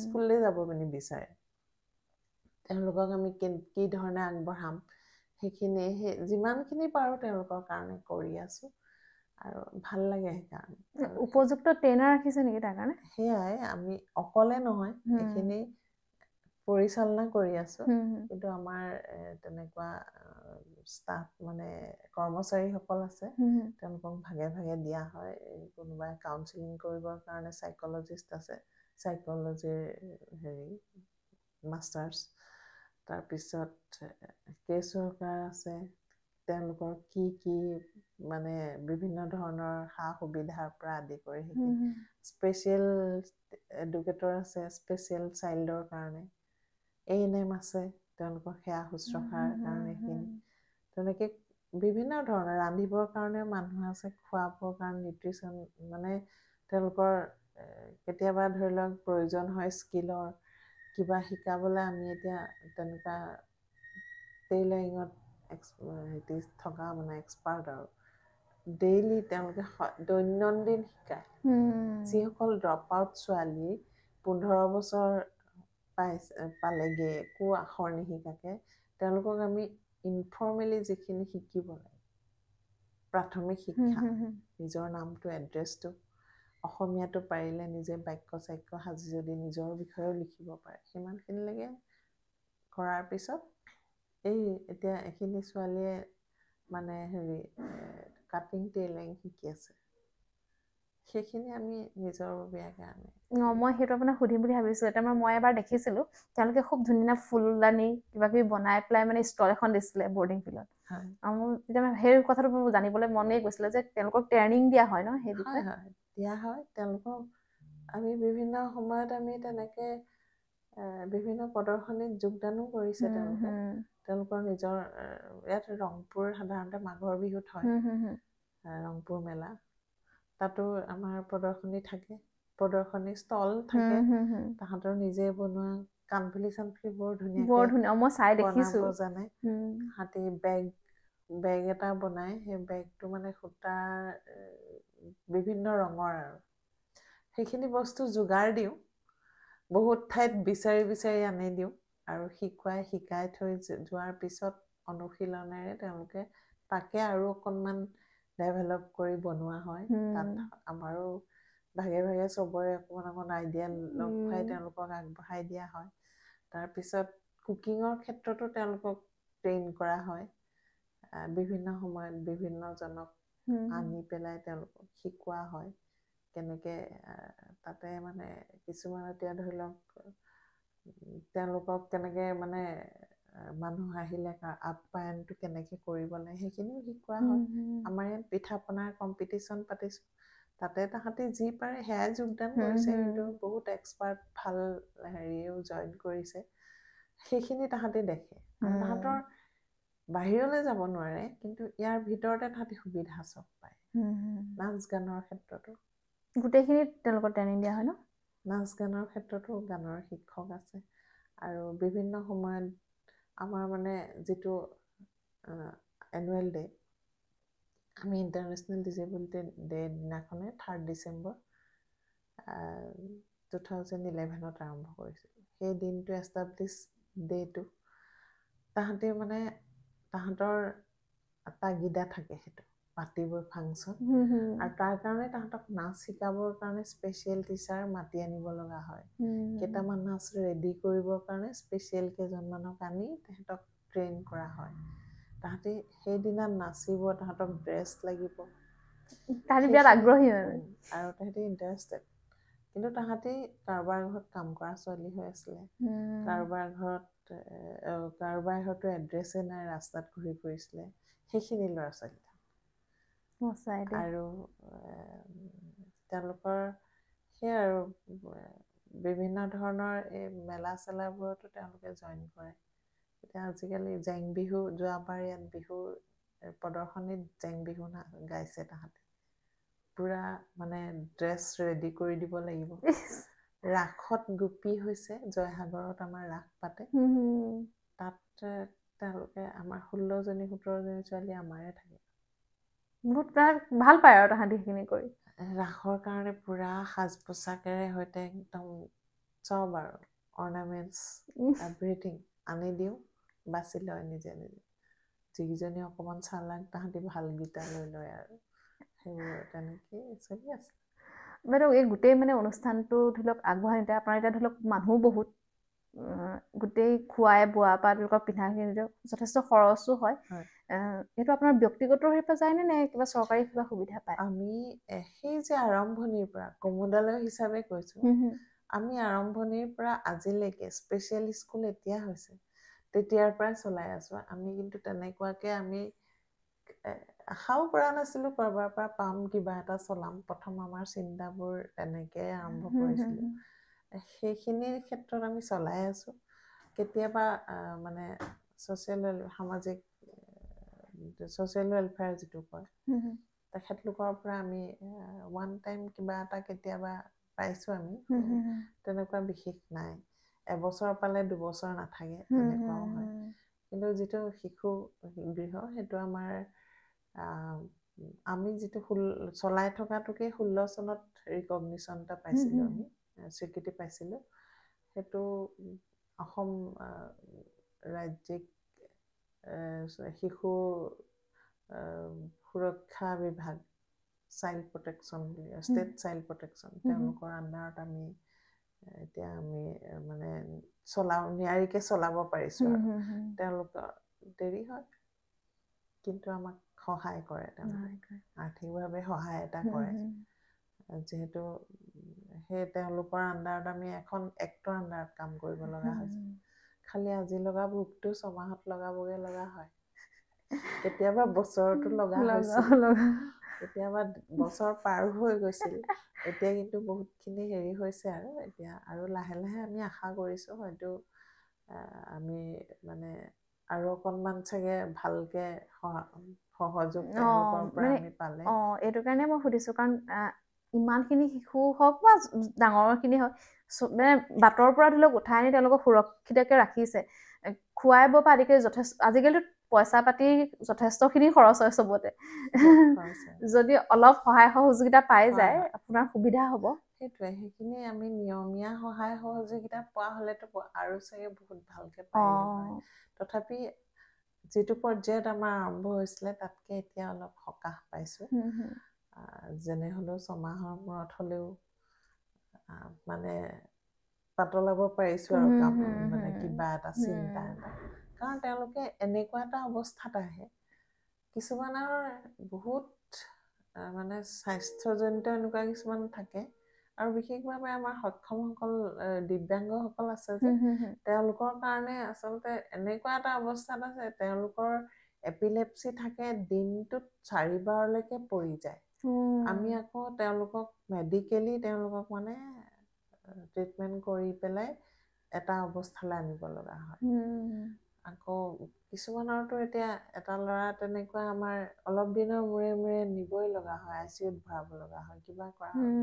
Speaker 1: স্কুললৈ যাব নিবিচাৰে। তেওঁলোকক আমি কি ধৰণে আগবঢ়াম, সেইখিনি যিমানখিনি পাৰোঁ তেওঁলোকৰ কাৰণে কৰি আছোঁ, আৰু ভাল লাগে সেইকাৰণে।
Speaker 2: উপযুক্ত ট্ৰেইনাৰ ৰাখিছে নেকি তাৰ কাৰণে?
Speaker 1: সেয়াই, আমি অকলে নহয়, এইখিনি পৰিচালনা কৰি আছোঁ, কিন্তু আমাৰ তেনেকুৱা ষ্টাফ মানে কৰ্মচাৰীসকল আছে, তেওঁলোকক ভাগে ভাগে দিয়া হয়। কোনোবাই কাউন্সিলিং কৰিবৰ কাৰণে চাইক'লজিষ্ট আছে, চাইক'লজিৰ মাষ্টাৰ্ছ, তাৰপিছত কেছ ৱৰ্কাৰ আছে, তেওঁলোকৰ কি কি মানে বিভিন্ন ধৰণৰ সা সুবিধাৰ পৰা আদি কৰি সেইখিনি, স্পেচিয়েল এডুকেটৰ আছে স্পেচিয়েল চাইল্ডৰ কাৰণে, ANM আছে তেওঁলোকৰ সেয়া শুশ্ৰূষাৰ কাৰণে, সেইখিনি তেনেকৈ বিভিন্ন ধৰণৰ ৰান্ধিবৰ কাৰণেও মানুহ আছে, খোৱাবৰ কাৰণে নিউট্ৰিচন, মানে তেওঁলোকৰ কেতিয়াবা ধৰি লওক প্ৰয়োজন হয় স্কিলৰ কিবা শিকাবলৈ, আমি এতিয়া তেনেকুৱা টেইলাৰিঙত থকা মানে এক্সপাৰ্ট আৰু ডেইলি তেওঁলোকে দৈনন্দিন শিকায়। যিসকল ড্ৰপ আউট ছোৱালী 15 বছৰ পালেগে একো আখৰ নিশিকাকে, তেওঁলোকক আমি ইনফৰ্মেলি যিখিনি শিকিব লাগে, প্ৰাথমিক শিক্ষা, নিজৰ নামটো এড্ৰেছটো, অসমীয়াটো পাৰিলে নিজে বাক্য চাক্য সাজি যদি নিজৰ বিষয়েও লিখিব পাৰে, সিমানখিনিলৈকে কৰাৰ পিছত এতিয়া এইখিনি ছোৱালীয়ে মানে কাটিং টেইলাৰিং শিকি আছে, সেইখিনি আমি নিজৰ ববীয়াকৈ আনি।
Speaker 2: মই সেইটো আপোনাক সুধিম বুলি ভাবিছোঁ। এতিয়া মই এবাৰ দেখিছিলোঁ, তেওঁলোকে খুব ধুনীয়া ফুলদানি কিবা কিবি বনাই পেলাই মানে ষ্টল এখন দিছিলে বৰ্ডিং ফিল্ডত। মোৰ এতিয়া সেই কথাটো মোৰ জানিবলৈ মনেই গৈছিলে যে তেওঁলোকক ট্ৰেইনিং দিয়া হয় ন? সেই বিষয়ে
Speaker 1: দিয়া হয়। তেওঁলোকক আমি বিভিন্ন সময়ত আমি তেনেকৈ বিভিন্ন প্ৰদৰ্শনীত যোগদানো কৰিছে তেওঁলোকে। তেওঁলোকৰ নিজৰ ইয়াত ৰংপুৰ সাধাৰণতে মাঘৰ বিহুত হয়, ৰংপুৰ মেলা, তাতো আমাৰ প্ৰদৰ্শনী থাকে, প্ৰদৰ্শনী ষ্টল থাকে, তাহাঁতৰ নিজে বনোৱা কাণফুলি চানফুলি বৰ ধুনীয়া,
Speaker 2: মই চাই
Speaker 1: বনাব
Speaker 2: দেখিছোঁ।
Speaker 1: জানে। হাতী বেগ এটা বনাই, সেই বেগটো মানে সূতাৰ বিভিন্ন ৰঙৰ, আৰু সেইখিনি বস্তু যোগাৰ দিওঁ, বহুত ঠাইত বিচাৰি বিচাৰি আনি দিওঁ, আৰু শিকাই থৈ যোৱাৰ পিছত অনুশীলনেৰে তেওঁলোকে তাকে আৰু অকণমান ডেভেলপ কৰি বনোৱা হয়। তাত আমাৰো ভাগে ভাগে চবৰে অকণমান আইডিয়া লগ খুৱাই তেওঁলোকক আগবঢ়াই দিয়া হয়। তাৰপিছত কুকিঙৰ ক্ষেত্ৰতো তেওঁলোকক ট্ৰেইন কৰা হয়। বিভিন্ন সময়ত বিভিন্নজনক আনি পেলাই তেওঁলোকক শিকোৱা হয়, কেনেকৈ তাতে মানে কিছুমান এতিয়া ধৰি লওক তেওঁলোকক কেনেকৈ মানে মানুহ আহিলে আপ্যায়নটো কেনেকৈ কৰিব লাগে সেইখিনিও শিকোৱা হয়। আমাৰ ইয়াত পিঠা পনাৰ কম্পিটিশ্যন পাতিছোঁ, তাতে তাহাঁতি যি পাৰে সেয়াই যোগদান কৰিছে, কিন্তু বহুত এক্সপাৰ্ট ভাল জইন কৰিছে, সেইখিনি তাহাঁতি দেখে। তাহাঁতৰ বাহিৰলৈ যাব নোৱাৰে, কিন্তু ইয়াৰ ভিতৰতে তাহাঁতি সুবিধা চব পায়। নাচ গানৰ ক্ষেত্ৰতো
Speaker 2: গোটেইখিনিত তেওঁলোকৰ ট্ৰেইনিং দিয়া হয় ন?
Speaker 1: নাচ গানৰ ক্ষেত্ৰতো গানৰ শিক্ষক আছে, আৰু বিভিন্ন সময়ত আমাৰ মানে যিটো এনুৱেল ডে, আমি ইণ্টাৰনেশ্যনেল ডিচেবিলিটি ডে দিনাখনে 3 ডিচেম্বৰ 2011ত আৰম্ভ কৰিছিলোঁ। সেই দিনটো এষ্টাব্লিছ ডে'টো তাহাঁতি মানে তাহাঁতৰ তাগিদা থাকে, সেইটো পাতিবই ফাংচন, আৰু তাৰ কাৰণে তাহাঁতক নাচ শিকাবৰ কাৰণে স্পেচিয়েল টিচাৰ মাতি আনিব লগা হয়। কেইটামান নাচ ৰেডি কৰিবৰ কাৰণে স্পেচিয়েল কেইজনমানক আনি তাহাঁতক ট্ৰেইন কৰা হয়। তাহাঁতি সেইদিনা নাচিব, তাহাঁতক ড্ৰেছ লাগিব,
Speaker 2: তাহাঁতি বিৰাট আগ্ৰহী মানে।
Speaker 1: আৰু তাহাঁতি ইণ্টাৰেষ্টেড। কিন্তু তাহাঁতি কাৰোবাৰ ঘৰত কাম কৰা ছোৱালী হৈ আছিলে, কাৰোবাৰ ঘৰতো এড্ৰেছে নাই, ৰাস্তাত ঘূৰি ফুৰিছিলে, সেইখিনি ল'ৰা ছোৱালী। আৰু তেওঁলোকৰ সেই আৰু বিভিন্ন ধৰণৰ এই মেলা চেলাবোৰতো তেওঁলোকে জইন কৰে। এতিয়া আজিকালি জেং বিহু, যোৱাবাৰ ইয়াত বিহুৰ প্ৰদৰ্শনীত জেং বিহু গাইছে তাহাঁতে। পুৰা মানে ড্ৰেছ ৰেডি কৰি দিব লাগিব। ৰাসত গোপী হৈছে, জয়সাগৰত আমাৰ ৰাস পাতে, তাত তেওঁলোকে আমাৰ 16জনী 17জনী ছোৱালী আমাৰে থাকে।
Speaker 2: বহুত ভাল পায় আৰু তাহাঁতি সেইখিনি কৰি।
Speaker 1: ৰাসৰ কাৰণে পুৰা সাজ পোছাকেৰে সৈতে একদম চব আৰু অৰ্ণামেণ্টছ এভৰিথিং আনি দিওঁ, বাছি লয় নিজে নিজে। যিকেইজনী অকণমান চালাক তাহাঁতি ভাল গীতা লৈ লয় আৰু সেইবোৰ তেনেকেই চলি আছে।
Speaker 2: বাইদেউ এই গোটেই মানে অনুষ্ঠানটো ধৰি লওক আগবঢ়াই নিতে আপোনাৰ এতিয়া ধৰি লওক মানুহ বহুত, গোটেই খোৱাই বোৱা পৰা তেওঁলোকৰ পিন্ধাখিনি যথেষ্ট খৰচো হয়। এইটো আপোনাৰ ব্যক্তিগত হেৰিৰ পৰা যায়নে নে কিবা চৰকাৰী কিবা সুবিধা পায়?
Speaker 1: আমি সেই যে আৰম্ভণিৰ পৰা কমোদালয় হিচাপে কৈছোঁ, আমি আৰম্ভণিৰ পৰা আজিলৈকে স্পেচিয়েল স্কুল এতিয়া হৈছে, তেতিয়াৰ পৰাই চলাই আছোঁ। আমি কিন্তু তেনেকুৱাকে আমি আশাও কৰা নাছিলোঁ কাৰোবাৰ পৰা পাম, কিবা এটা চলাম। প্ৰথম আমাৰ চিন্তাবোৰ তেনেকৈ আৰম্ভ কৰিছিলোঁ। সেইখিনিৰ ক্ষেত্ৰত আমি চলাই আছোঁ। কেতিয়াবা মানে সামাজিক ছ'চিয়েল ৱেলফেয়াৰ যিটো কয়, তেখেতলোকৰ পৰা আমি ওৱান টাইম কিবা এটা কেতিয়াবা পাইছোঁ আমি। তেনেকুৱা বিশেষ নাই, এবছৰ পালে 2 বছৰ নাথাকে, তেনেকুৱাও হয়। কিন্তু যিটো শিশু গৃহ, সেইটো আমাৰ আমি যিটো চলাই থকাটোকে 16 চনত ৰিকগনিশ্যন এটা পাইছিলোঁ, আমি স্বীকৃতি পাইছিলোঁ। সেইটো অসম ৰাজ্যিক শিশু সুৰক্ষা বিভাগ, চাইল্ড প্ৰটেকশ্যন বুলি, ষ্টেট চাইল্ড প্ৰটেকশ্যন, তেওঁলোকৰ আণ্ডাৰত আমি এতিয়া মানে নিয়াৰিকৈ চলাব পাৰিছোঁ আৰু। তেওঁলোকৰ দেৰি হয়, কিন্তু আমাক সহায় কৰে, তেওঁলোকে আৰ্থিকভাৱে সহায় এটা কৰে। যিহেতু সেই তেওঁলোকৰ আণ্ডাৰত আমি এখন এক্টৰ আণ্ডাৰত কাম কৰিব লগা হৈছে। খালি আজি লগা ভোগটো 6 মাহত লগাবগৈ লগা হয়। কেতিয়াবা বছৰতো লগা হৈছিল, কেতিয়াবা বছৰ পাৰ হৈ গৈছিল। এতিয়া কিন্তু বহুতখিনি হেৰি হৈছে আৰু এতিয়া আৰু লাহে লাহে আমি আশা কৰিছোঁ হয়তো আমি মানে আৰু অকণমান চাগে ভালকে সহযোগ তেওঁলোকৰ পৰা আমি পালে।
Speaker 2: এইটো কাৰণে মই সুধিছোঁ, কাৰণ ইমানখিনি শিশু হওক বা ডাঙৰখিনি হওক, মানে বাটৰ পৰা ধৰি লওক উঠাই আনি তেওঁলোকক সুৰক্ষিতকৈ ৰাখিছে। খোৱাই বোৱাৰ পৰা আদি কৰি যথেষ্ট, আজিকালিতো পইচা পাতি যথেষ্টখিনি খৰচ হয় চবতে। যদি অলপ সহায় সহযোগিতা পাই যায় আপোনাৰ সুবিধা হ'ব।
Speaker 1: সেইটোৱে, সেইখিনি আমি নিয়মীয়া সহায় সহযোগিতা পোৱা হ'লেতো আৰু চাগে বহুত ভালকৈ পাৰিলোঁ হয়। তথাপি যিটো পৰ্যায়ত আমাৰ আৰম্ভ হৈছিলে তাতকৈ এতিয়া অলপ সকাহ পাইছোঁ। যেনে হ'লেও 6 মাহৰ মূৰত হ'লেও মানে পাতলাব পাৰিছোঁ আৰু কাম, মানে কিবা এটা চিন্তা এটা। কাৰণ তেওঁলোকে এনেকুৱা এটা অৱস্থাত আহে, কিছুমানৰ বহুত মানে স্বাস্থ্যজনিত এনেকুৱা কিছুমান থাকে, আৰু বিশেষভাৱে আমাৰ সক্ষমসকল, দিব্যাংগসকল আছে যে, তেওঁলোকৰ কাৰণে আচলতে এনেকুৱা এটা অৱস্থাত আছে, তেওঁলোকৰ এপিলেপচি থাকে, দিনটোত 4 বাৰলৈকে পৰি যায়। আমি আকৌ তেওঁলোকক মেডিকেলি তেওঁলোকক মানে ট্ৰিটমেণ্ট কৰি পেলাই এটা অৱস্থালৈ আনিব লগা হয়। আকৌ কিছুমানৰতো এতিয়া এটা ল'ৰা তেনেকুৱা আমাৰ অলপ দিনৰ মূৰে মূৰে নিবই লগা হয়, ICUত ভৰাব লগা হয়, কিবা কৰা হয়।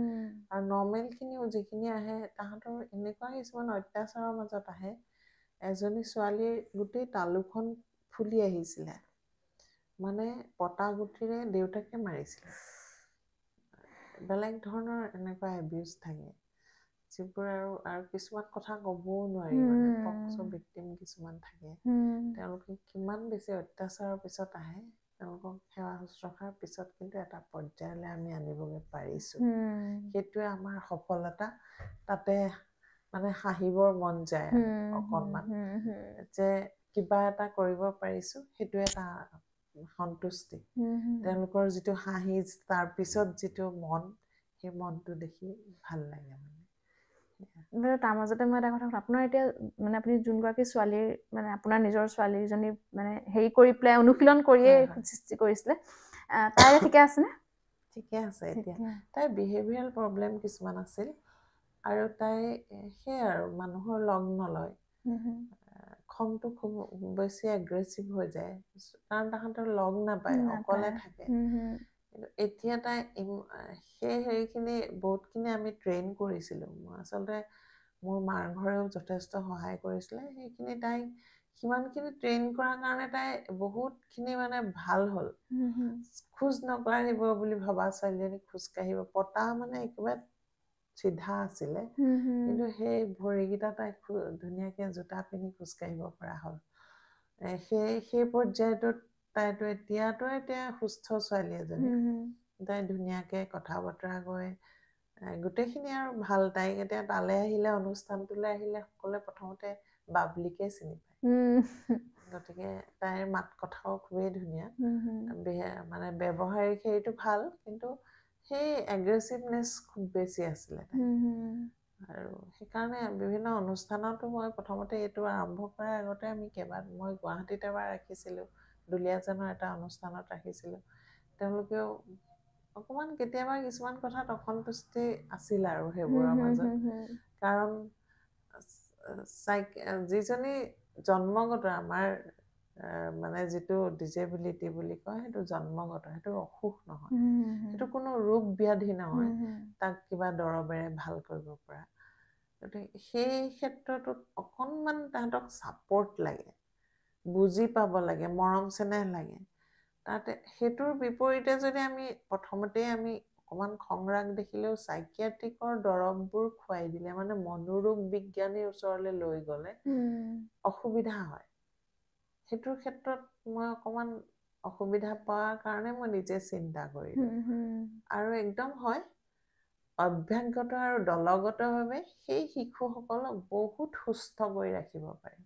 Speaker 1: আৰু নৰ্মেলখিনিও যিখিনি আহে, তাহাঁতৰ এনেকুৱা কিছুমান অত্যাচাৰৰ মাজত আহে। এজনী ছোৱালীৰ গোটেই তালুখন ফুলি আহিছিলে, মানে পটা গুটিৰে দেউতাকে মাৰিছিলে। বেলেগ ধৰণৰ এনেকুৱা এবিউজ থাকে, যিবোৰ আৰু কিছুমান কথা ক'বও নোৱাৰি, মানে পক্সো ভিক্টিম কিছুমান থাকে। তেওঁলোকে কিমান বেছি অত্যাচাৰৰ পিছত আহে, তেওঁলোকক সেৱা শুশ্ৰূষাৰ পিছত কিন্তু এটা পৰ্যায়লৈ আমি আনিবগৈ পাৰিছোঁ। সেইটোৱে আমাৰ সফলতা। তাতে মানে হাঁহিবৰ মন যায় অকণমান, যে কিবা এটা কৰিব পাৰিছোঁ সেইটো এটা সন্তুষ্টি তেওঁলোকৰ যিটো হাঁহি তাৰপিছত যিটো মন সেই মনটো দেখি ভাল লাগে মানে
Speaker 2: তাৰ মাজতে মই এটা কথা সুধো আপোনাৰ এতিয়া মানে আপুনি যোনগৰাকী ছোৱালীৰ মানে আপোনাৰ নিজৰ ছোৱালীজনী মানে হেৰি কৰি পেলাই অনুশীলন কৰিয়ে সৃষ্টি কৰিছিলে তাই ঠিকে আছেনে
Speaker 1: ঠিকে আছে এতিয়া তাইৰ বিহেভিয়াৰেল প্ৰব্লেম কিছুমান আছিল আৰু তাই সেই আৰু মানুহৰ লগ নলয় খংটো খুব বেছি এগ্ৰেছিভ হৈ যায় কাৰণ তাহাঁতৰ লগ নাপায় অকলে থাকে কিন্তু এতিয়া তাই সেই হেৰিখিনি বহুতখিনি আমি ট্ৰেইন কৰিছিলোঁ আচলতে মোৰ মাৰ ঘৰেও যথেষ্ট সহায় কৰিছিলে সেইখিনি তাই সিমানখিনি ট্ৰেইন কৰাৰ কাৰণে তাই বহুতখিনি মানে ভাল হ'ল খোজ নকঢ়িব বুলি ভবা ছোৱালীজনী খোজকাঢ়িব পতা মানে একেবাৰে চিধা আছিলে কিন্তু সেই ভৰিকেইটা তাই ধুনীয়াকৈ জোতা পিন্ধি খোজকাঢ়িব পৰা হ'ল সেই পৰ্যায়টোত তাইতো এতিয়া সুস্থ ছোৱালী এজনী তাই ধুনীয়াকৈ কথা বতৰা কয় গোটেইখিনি আৰু ভাল তাইক এতিয়া তালৈ আহিলে অনুষ্ঠানটোলৈ আহিলে সকলোৱে প্ৰথমতে বাবলিকে চিনি পায় গতিকে তাইৰ মাত কথাও খুবেই ধুনীয়া মানে ব্যৱহাৰিক হেৰিটো ভাল কিন্তু সেই এগ্ৰেছিভনেছ খুব বেছি আছিলে আৰু সেইকাৰণে বিভিন্ন অনুষ্ঠানতো মই প্ৰথমতে এইটো আৰম্ভ কৰাৰ আগতে আমি মই গুৱাহাটীত এবাৰ ৰাখিছিলোঁ দুলীয়াজানৰ এটা অনুষ্ঠানত ৰাখিছিলোঁ তেওঁলোকেও অকণমান কেতিয়াবা কিছুমান কথাত অসন্তুষ্টি আছিল আৰু সেইবোৰৰ মাজত কাৰণ যিজনী জন্মগত আমাৰ মানে যিটো ডিজেবিলিটি বুলি কয় সেইটো জন্মগত সেইটো অসুখ নহয় সেইটো কোনো ৰোগ ব্যাধি নহয় তাক কিবা দৰৱেৰে ভাল কৰিব পৰা গতিকে সেই ক্ষেত্ৰটোত অকণমান তাহাঁতক ছাপৰ্ট লাগে বুজি পাব লাগে মৰম চেনেহ লাগে তাতে সেইটোৰ বিপৰীতে যদি আমি প্ৰথমতেই আমি অকণমান খংৰাগ দেখিলেও চাইকিয়াট্ৰিকৰ দৰৱবোৰ খুৱাই দিলে মানে মনোৰোগ বিজ্ঞানীৰ ওচৰলৈ লৈ গ'লে অসুবিধা হয় সেইটোৰ ক্ষেত্ৰত মই অকণমান অসুবিধা পোৱাৰ কাৰণে মই নিজে চিন্তা কৰিলোঁ আৰু একদম হয় অভ্যাসগত আৰু দলগতভাৱে সেই শিশুসকলক বহুত সুস্থ কৰি ৰাখিব পাৰি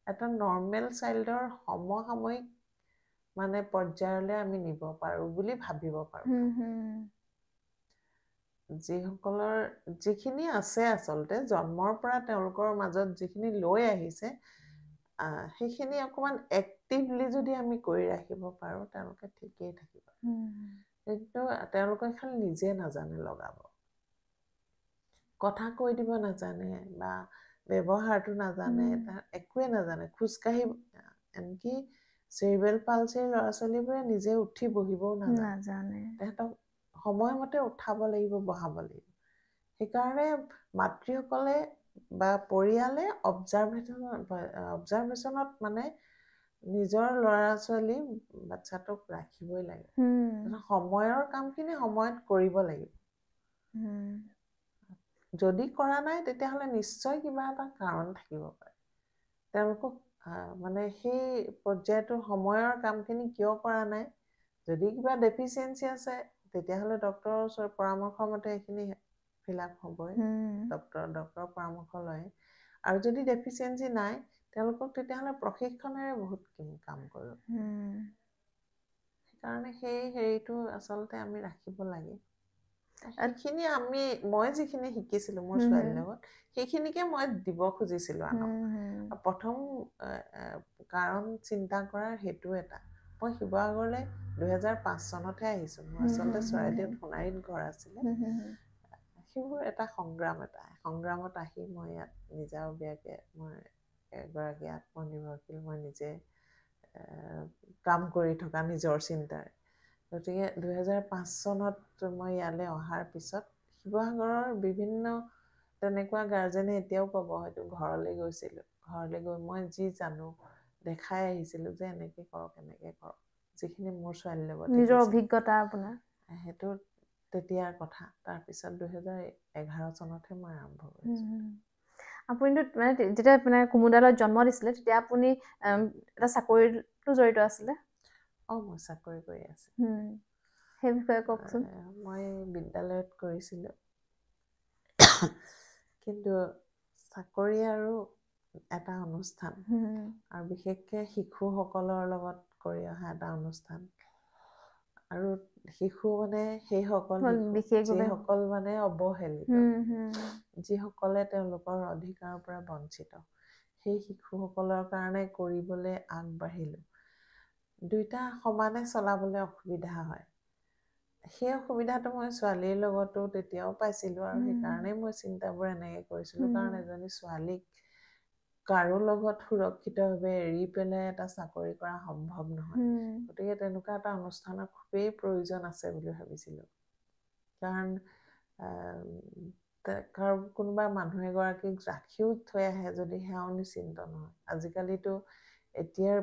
Speaker 1: এটা নৰ্মেল চাইল্ডৰ সমসাময়িক মানে পৰ্যায়লৈ আমি নিব পাৰোঁ বুলি ভাবিব পাৰোঁ যিসকলৰ যিখিনি আছে আচলতে জন্মৰ পৰা তেওঁলোকৰ মাজত যিখিনি লৈ আহিছে সেইখিনি অকণমান এক্টিভলি যদি আমি কৰি ৰাখিব পাৰোঁ তেওঁলোকে ঠিকেই থাকিব কিন্তু তেওঁলোকে খালি নিজে নাজানে লগাব কথা কৈ দিব নাজানে বা ব্যৱহাৰটো নাজানে একোৱে নাজানে খোজকাঢ়ি আনকি চেৰিবেল পালচিৰ ল'ৰা ছোৱালীবোৰে নিজে উঠি বহিবও নাজানে তেহেঁতক সময়মতে উঠাব লাগিব বহাব লাগিব সেইকাৰণে মাতৃসকলে বা পৰিয়ালে অবজাৰভেশ্যনত মানে নিজৰ ল'ৰা ছোৱালী বাচ্ছাটোক ৰাখিবই লাগে সময়ৰ কামখিনি সময়ত কৰিব লাগিব যদি কৰা নাই তেতিয়াহ'লে নিশ্চয় কিবা এটা কাৰণ থাকিব পাৰে তেওঁলোকক মানে সেই পৰ্যায়টোৰ সময়ৰ কামখিনি কিয় কৰা নাই যদি কিবা ডেফিচিয়েঞ্চি আছে তেতিয়াহ'লে ডক্তৰৰ ওচৰত পৰামৰ্শ মতে এইখিনি ফিল আপ হ'বই ডক্তৰৰ পৰামৰ্শ লয় আৰু যদি ডেফিচিয়েঞ্চি নাই তেওঁলোকক তেতিয়াহ'লে প্ৰশিক্ষণেৰে বহুতখিনি কাম কৰিব সেইকাৰণে সেই হেৰিটো আচলতে আমি ৰাখিব লাগে সেইখিনি মই যিখিনি শিকিছিলোঁ মোৰ ছোৱালীৰ লগত সেইখিনিকে মই দিব খুজিছিলোঁ আনক প্ৰথম কাৰণ চিন্তা কৰাৰ সেইটো এটা মই শিৱসাগৰলৈ 2005 চনতহে আহিছোঁ মোৰ আচলতে চৰাইদেউত সোণাৰীত ঘৰ আছিলে সেইবোৰ এটা সংগ্ৰামত আহি মই ইয়াত নিজাববীয়াকৈ মই এগৰাকী আত্মনিৰ্ভৰশীল মই নিজে কাম কৰি থকা নিজৰ চিন্তাৰে গতিকে 2005 চনত মই ইয়ালৈ অহাৰ পিছত শিৱসাগৰৰ বিভিন্ন তেনেকুৱা গাৰ্জেনে এতিয়াও পাব হয়তো ঘৰলৈ গৈছিলোঁ ঘৰলৈ গৈ মই যি জানো দেখাই আহিছিলোঁ যে এনেকৈ কৰক যিখিনি মোৰ ছোৱালীৰ লগত
Speaker 2: নিজৰ অভিজ্ঞতা আপোনাৰ
Speaker 1: সেইটো তেতিয়াৰ কথা তাৰপিছত 2011 চনতহে মই আৰম্ভ কৰিছোঁ
Speaker 2: আপুনিতো মানে যেতিয়া মানে কুমুদালৈ জন্ম দিছিলে তেতিয়া আপুনি এটা চাকৰিতো জড়িত আছিলে
Speaker 1: মই চাকৰি কৰি আছোঁ
Speaker 2: সেই বিষয়ে কওকচোন
Speaker 1: মই বিদ্যালয়ত কৰিছিলোঁ কিন্তু চাকৰি আৰু এটা অনুষ্ঠান
Speaker 2: হুম,
Speaker 1: আৰু বিশেষকৈ শিশুসকলৰ লগত কৰি অহা এটা অনুষ্ঠান আৰু শিশু মানে সেইসকল শিশু
Speaker 2: বিশেষভাৱে
Speaker 1: যিসকল মানে অৱহেলিত যিসকলে তেওঁলোকৰ অধিকাৰৰ পৰা বঞ্চিত সেই শিশুসকলৰ কাৰণে কৰিবলৈ আগবাঢ়িলোঁ দুইটা সমানে চলাবলৈ অসুবিধা হয় সেই অসুবিধাটো মই ছোৱালীৰ লগতো তেতিয়াও পাইছিলোঁ আৰু সেইকাৰণেই মই চিন্তাবোৰ এনেকৈ কৰিছিলোঁ কাৰণ এজনী ছোৱালীক কাৰো লগত সুৰক্ষিতভাৱে এৰি পেলাই এটা চাকৰি কৰা সম্ভৱ নহয় গতিকে তেনেকুৱা এটা অনুষ্ঠানৰ খুবেই প্ৰয়োজন আছে বুলি ভাবিছিলোঁ কাৰণ কোনোবা মানুহ এগৰাকীক ৰাখিও থৈ আহে যদি সেয়াও নিশ্চিন্ত নহয় আজিকালিতো এতিয়াৰ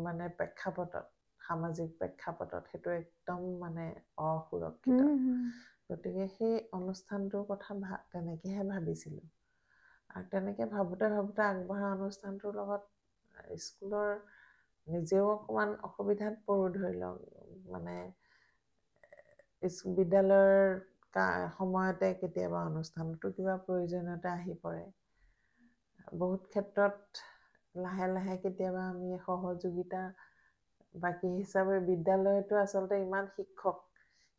Speaker 1: মানে প্ৰেক্ষাপটত সামাজিক প্ৰেক্ষাপটত সেইটো একদম মানে অসুৰক্ষিত গতিকে সেই অনুষ্ঠানটোৰ কথা তেনেকৈহে ভাবিছিলোঁ আৰু তেনেকৈ ভাবোঁতে আগবঢ়া অনুষ্ঠানটোৰ লগত স্কুলৰ নিজেও অকণমান অসুবিধাত পৰোঁ ধৰি লওক মানে বিদ্যালয়ৰ সময়তে কেতিয়াবা অনুষ্ঠানতো কিবা প্ৰয়োজনীয়তা আহি পৰে বহুত ক্ষেত্ৰত লাহে লাহে কেতিয়াবা আমি সহযোগিতা বাকী হিচাপে বিদ্যালয়তো আচলতে ইমান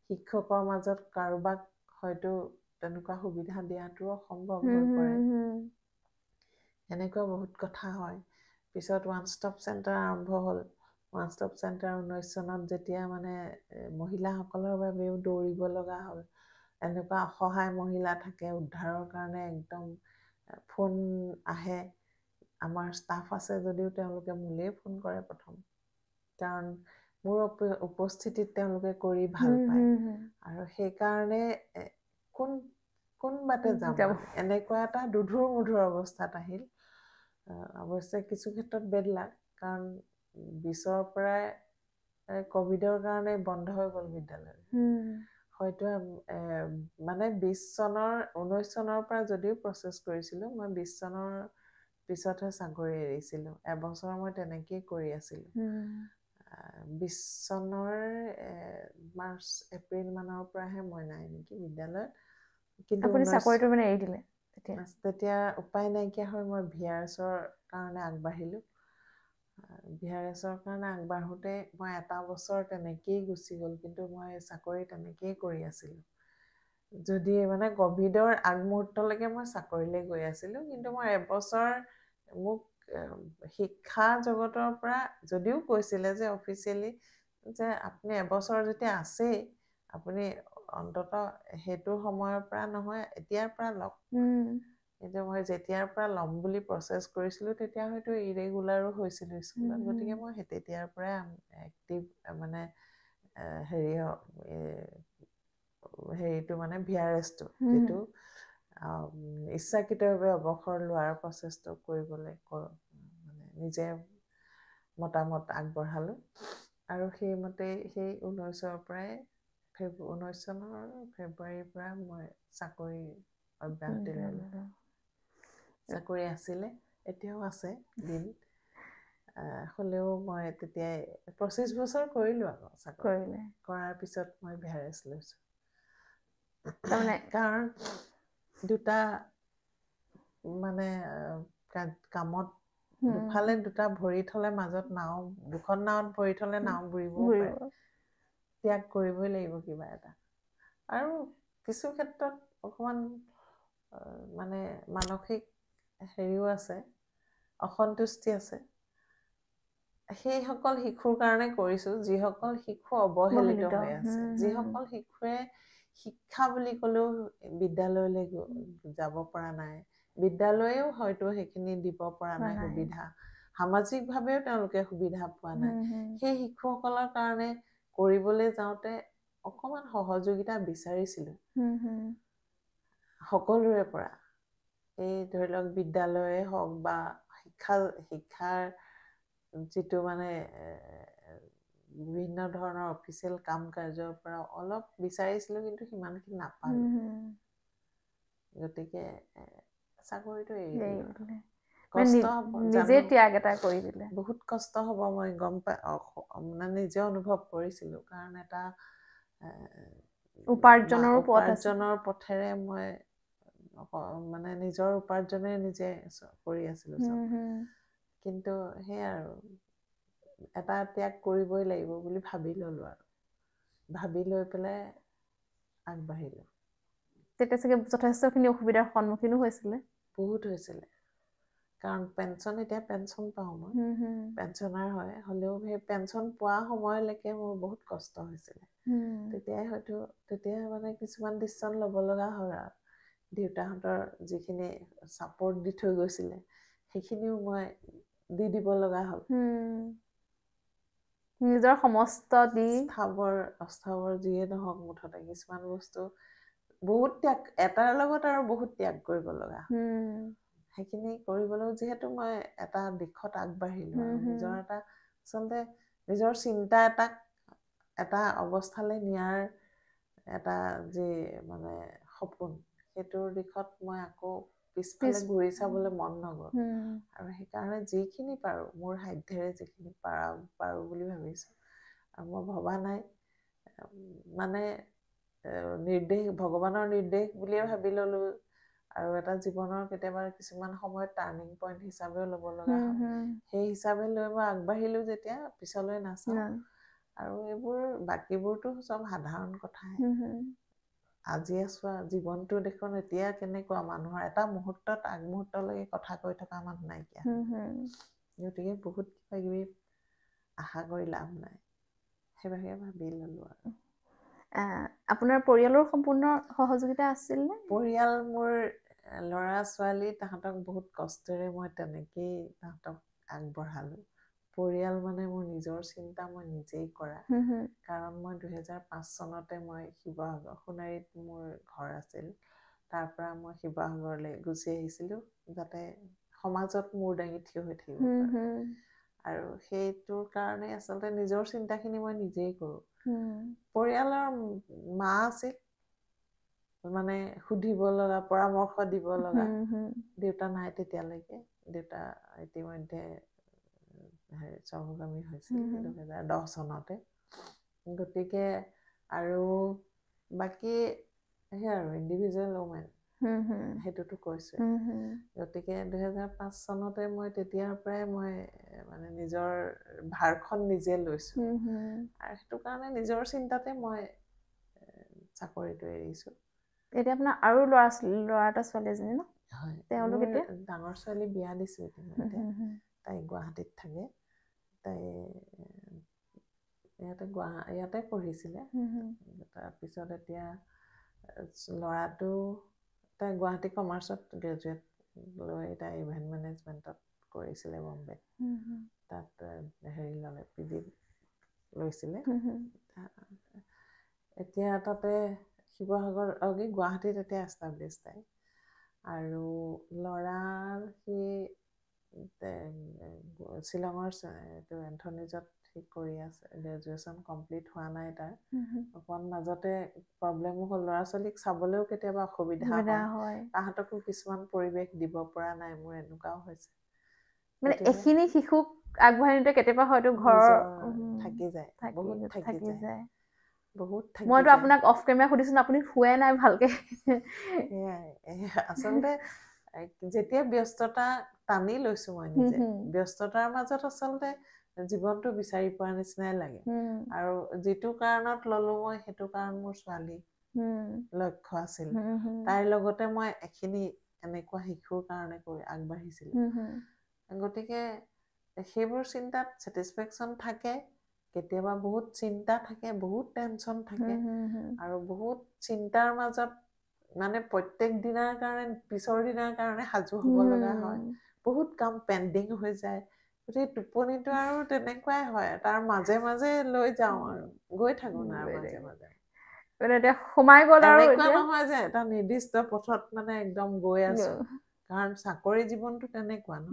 Speaker 1: শিক্ষকৰ মাজত কাৰোবাক হয়তো তেনেকুৱা সুবিধা দিয়াটো অসম্ভৱ হৈ পৰে এনেকুৱা বহুত কথা হয় পিছত ওৱান ষ্টপ চেণ্টাৰ আৰম্ভ হ'ল ওৱান ষ্টপ চেণ্টাৰ 19 চনত যেতিয়া মানে মহিলাসকলৰ বাবেও দৌৰিব লগা হ'ল এনেকুৱা অসহায় মহিলা থাকে উদ্ধাৰৰ কাৰণে একদম ফোন আহে আমাৰ ষ্টাফ আছে যদিও তেওঁলোকে মোলেই ফোন কৰে প্ৰথম কাৰণ মোৰ উপস্থিতিত তেওঁলোকে কৰি ভাল পায় আৰু সেইকাৰণে কোন বাটে যাম এনেকুৱা এটা দুধুৰ মুধুৰ অৱস্থাত আহিল অৱশ্যে কিছু ক্ষেত্ৰত বেদলাক কাৰণ 20ৰ পৰাই কভিডৰ কাৰণে বন্ধ হৈ গ'ল বিদ্যালয় হয়তো মানে 19 চনৰ পৰা যদিও প্ৰচেছ কৰিছিলোঁ মই 20 চনৰ পিছতহে চাকৰি এৰিছিলোঁ এবছৰ মই তেনেকেই কৰি আছিলোঁ 20 চনৰ মাৰ্চ এপ্ৰিল মানৰ পৰাহে মই নাই নেকি বিদ্যালয়ত কিন্তু
Speaker 2: আপুনি চাকৰিটো মানে এৰি দিলে
Speaker 1: তেতিয়া উপায় নাইকিয়া হৈ মই VRSৰ কাৰণে আগবাঢ়িলোঁ VRSৰ কাৰণে আগবাঢ়োঁতে মই এটা বছৰ তেনেকেই গুচি গ'ল কিন্তু মই চাকৰি তেনেকেই কৰি আছিলোঁ যদি মানে কভিডৰ আগমুহূৰ্তলৈকে মই চাকৰিলৈ গৈ আছিলোঁ কিন্তু মই এবছৰ মোক শিক্ষা জগতৰ পৰা যদিও কৈছিলে যে অফিচিয়েলি যে আপুনি এবছৰ যেতিয়া আছেই আপুনি অন্তত সেইটো সময়ৰ পৰা নহয় এতিয়াৰ পৰা লওক কিন্তু মই যেতিয়াৰ পৰা ল'ম বুলি প্ৰচেছ কৰিছিলোঁ তেতিয়া হয়তো ইৰেগুলাৰো হৈছিলোঁ স্কুলত গতিকে মই তেতিয়াৰ পৰাই এক্টিভ মানে হেৰিটো মানে VRSটো যিটো ইচ্ছাকৃতভাৱে অৱসৰ লোৱাৰ প্ৰচেষ্টা কৰিবলৈ মানে নিজে মতামত আগবঢ়ালোঁ আৰু সেইমতেই সেই 19 পৰাই 19 চনৰ ফেব্ৰুৱাৰীৰ পৰা মই চাকৰি অব্যাহতি ল'লোঁ চাকৰি আছিলে এতিয়াও আছে দিন হ'লেও মই তেতিয়াই 25 বছৰ কৰিলোঁ আকৌ চাকৰি কৰাৰ পিছত মই VRS লৈছোঁ কাৰণ দুটা মানে কামত দুফালে দুটা ভৰি থলে মাজত দুখন নাৱত ভৰি থলে নাও বুৰিবও পাৰে ত্যাগ কৰিবই লাগিব কিবা এটা আৰু কিছু ক্ষেত্ৰত অকণমান মানে মানসিক হেৰিও আছে অসন্তুষ্টি আছে সেইসকল শিশুৰ কাৰণে কৰিছোঁ যিসকল শিশু অৱহেলিত হৈ আছে যিসকল শিশুৱে শিক্ষা বুলি ক'লেও বিদ্যালয়লৈ যাব পৰা নাই বিদ্যালয়েও হয়তো সেইখিনি দিব পৰা নাই সুবিধা সামাজিকভাৱেও তেওঁলোকে সুবিধা পোৱা নাই সেই শিশুসকলৰ কাৰণে কৰিবলৈ যাওঁতে অকণমান সহযোগিতা বিচাৰিছিলোঁ সকলোৰে পৰা এই ধৰি লওক বিদ্যালয়ে হওক বা শিক্ষাৰ যিটো মানে বিভিন্ন ধৰণৰ অফিচিয়েল কাম কাৰ্যৰ পৰা অলপ বিচাৰিছিলোঁ কিন্তু সিমানখিনি নাপালোঁ গতিকে চাকৰিটো এৰি দিলোঁ কষ্ট
Speaker 2: নিজে ত্যাগ এটা কৰি দিলে
Speaker 1: বহুত কষ্ট হ'ব মই গম মানে নিজে অনুভৱ কৰিছিলোঁ কাৰণ এটা উপাৰ্জনৰ পথেৰে মই মানে নিজৰ উপাৰ্জনে নিজে কৰি আছিলোঁ চব। কিন্তু সেই আৰু এটা ত্যাগ কৰিবই লাগিব বুলি ভাবি ল'লোঁ আৰু ভাবি লৈ পেলাই আগবাঢ়িলোঁ।
Speaker 2: তেতিয়া চাগে যথেষ্টখিনি অসুবিধাৰ সন্মুখীনো হৈছিলে।
Speaker 1: বহুত হৈছিলে, কাৰণ এতিয়া পেঞ্চন পাওঁ মই, পেঞ্চনাৰ হয়, হ'লেও সেই পেঞ্চন পোৱা সময়লৈকে মোৰ বহুত কষ্ট হৈছিলে। তেতিয়া মানে কিছুমান ডিচিশ্যন ল'ব লগা হয় আৰু দেউতাহঁতৰ যিখিনি ছাপৰ্ট দি থৈ গৈছিলে সেইখিনিও মই দি দিব লগা হ'ল।
Speaker 2: নিজৰ সমস্ত দি
Speaker 1: অস্থাৱৰ যিয়ে নহওক, মুঠতে কিছুমান বস্তু বহুত ত্যাগ, এটাৰ লগত আৰু বহুত ত্যাগ কৰিব লগা হ'ল। সেইখিনি কৰিবলৈও যিহেতু মই এটা দিশত আগবাঢ়িলোঁ আৰু নিজৰ এটা আচলতে নিজৰ চিন্তা এটা অৱস্থালৈ নিয়াৰ এটা যি মানে সপোন, সেইটোৰ দিশত মই আকৌ পিছফালে ঘূৰি চাবলৈ মন নগ'ল। আৰু সেইকাৰণে যিখিনি পাৰোঁ, মোৰ সাধ্যেৰে যিখিনি পাৰোঁ বুলি ভাবিছোঁ। আৰু মই ভবা নাই মানে ভগৱানৰ নিৰ্দেশ বুলিয়ে ভাবি ল'লোঁ। আৰু এটা জীৱনৰ কেতিয়াবা কিছুমান সময়ত টাৰ্ণিং পইণ্ট হিচাপেও ল'ব লগা হয়। সেই হিচাপে লৈ মই আগবাঢ়িলোঁ যেতিয়া, পিছলৈ নাচাওঁ। আৰু এইবোৰ বাকীবোৰতো চব সাধাৰণ কথাই। আজি আছোঁ জীৱনটো দেখোন এতিয়া কেনেকুৱা, মানুহৰ এটা মুহূৰ্তত আগমুহূৰ্তলৈকে কথা কৈ থকা মানুহ নাইকিয়া। গতিকে বহুত কিবা কিবি আশা কৰি লাভ নাই, সেইভাগে ভাবি ল'লোঁ আৰু।
Speaker 2: আপোনাৰ পৰিয়ালৰ সম্পূৰ্ণ সহযোগিতা আছিল নে?
Speaker 1: পৰিয়াল মোৰ ল'ৰা ছোৱালী, তাহাঁতক বহুত কষ্টেৰে মই তেনেকেই তাহাঁতক আগবঢ়ালোঁ। পৰিয়াল মানে মোৰ নিজৰ চিন্তা মই নিজেই কৰা। কাৰণ মই 2005 চনতে মই শিৱসাগৰ সোণাৰীত মোৰ ঘৰ আছিল। তাৰ পৰা মই শিৱসাগৰলৈ গুচি আহিছিলোঁ, যাতে সমাজত মূৰ দাঙি থিয় হৈ থাকিব পাৰোঁ। আৰু সেইটোৰ কাৰণে আচলতে নিজৰ চিন্তাখিনি মই নিজেই কৰোঁ। পৰিয়ালৰ মা আছিল, মানে সুধিব লগা, পৰামৰ্শ দিব লগা। দেউতা নাই তেতিয়ালৈকে, দেউতা ইতিমধ্যে স্বৰ্গগামী হৈছিল 2010 চনতে। গতিকে আৰু বাকী সেই আৰু ইণ্ডিভিজুৱেল ওমেন, সেইটোতো কৈছোৱে। গতিকে 2005 চনতে মই তেতিয়াৰ পৰাই মই মানে নিজৰ ভাৰখন নিজে লৈছোঁ। আৰু সেইটো কাৰণে নিজৰ চিন্তাতে মই চাকৰিটো এৰিছোঁ।
Speaker 2: এতিয়া আপোনাৰ আৰু ল'ৰা এটা ছোৱালী এজনী ন?
Speaker 1: হয়,
Speaker 2: তেওঁলোক
Speaker 1: মোৰ
Speaker 2: এতিয়া
Speaker 1: ডাঙৰ ছোৱালী বিয়া দিছোঁ ইতিমধ্যে। তাই গুৱাহাটীত থাকে। তাই ইয়াতে পঢ়িছিলে। তাৰপিছত এতিয়া ল'ৰাটো তাই গুৱাহাটী কমাৰ্চত গ্ৰেজুৱেট লৈ তাই ইভেণ্ট মেনেজমেণ্টত কৰিছিলে বম্বেত। তাত হেৰি ল'লে, PG লৈছিলে। এতিয়া তাতে গুৱাহাটীত এতিয়া এষ্টাব্লিছ তাই। আৰু ল'ৰাৰ সি শ্বিলঙৰ এইটো এন্থনিজত সি কৰি আছে, গ্ৰেজুৱেশ্যন কমপ্লিট হোৱা নাই তাৰ। অকণ মাজতে প্ৰব্লেমো হ'ল, ল'ৰা ছোৱালীক চাবলৈও কেতিয়াবা অসুবিধা হয়। তাহাঁতকো কিছুমান পৰিৱেশ দিব পৰা নাই, মোৰ এনেকুৱাও হৈছে।
Speaker 2: মানে এইখিনি শিশুক আগবঢ়াই নিওঁতে কেতিয়াবা হয়তো ঘৰৰ
Speaker 1: থাকি যায়, বহুত থাকি যায়।
Speaker 2: মইতো আপোনাক অফ কেমেৰা সুধিছোঁ, আপুনি শুৱাই নাই ভালকে।
Speaker 1: সেয়াই আচলতে যেতিয়া ব্যস্ততা টানি লৈছোঁ মই নিজে, ব্যস্ততাৰ মাজত আচলতে জীৱনটো বিচাৰি পোৱাৰ নিচিনাই লাগে। আৰু যিটো কাৰণত ল'লোঁ মই, সেইটো কাৰণ মোৰ ছোৱালী লক্ষ্য আছিল। তাইৰ লগতে মই এখিনি এনেকুৱা শিশুৰ কাৰণে আগবাঢ়িছিলোঁ। গতিকে সেইবোৰ চিন্তাত ছেটিছফেকশ্যন থাকে, কেতিয়াবা বহুত চিন্তা থাকে, বহুত টেনশ্যন থাকে। আৰু বহুত চিন্তাৰ মাজত মানে প্ৰত্যেক দিনাৰ কাৰণে, পিছৰ দিনাৰ কাৰণে সাজু হ'ব লগা হয়। বহুত কাম পেণ্ডিং হৈ যায়। গতিকে টোপনিটো আৰু তেনেকুৱাই হয়, তাৰ মাজে মাজে লৈ যাওঁ আৰু গৈ থাকোঁ তাৰ মাজে মাজে।
Speaker 2: এতিয়া সোমাই গ'ল আৰু
Speaker 1: এনেকুৱা নহয় যে এটা নিৰ্দিষ্ট পথত মানে একদম গৈ আছোঁ। কাৰণ চাকৰি জীৱনটো তেনেকুৱা ন,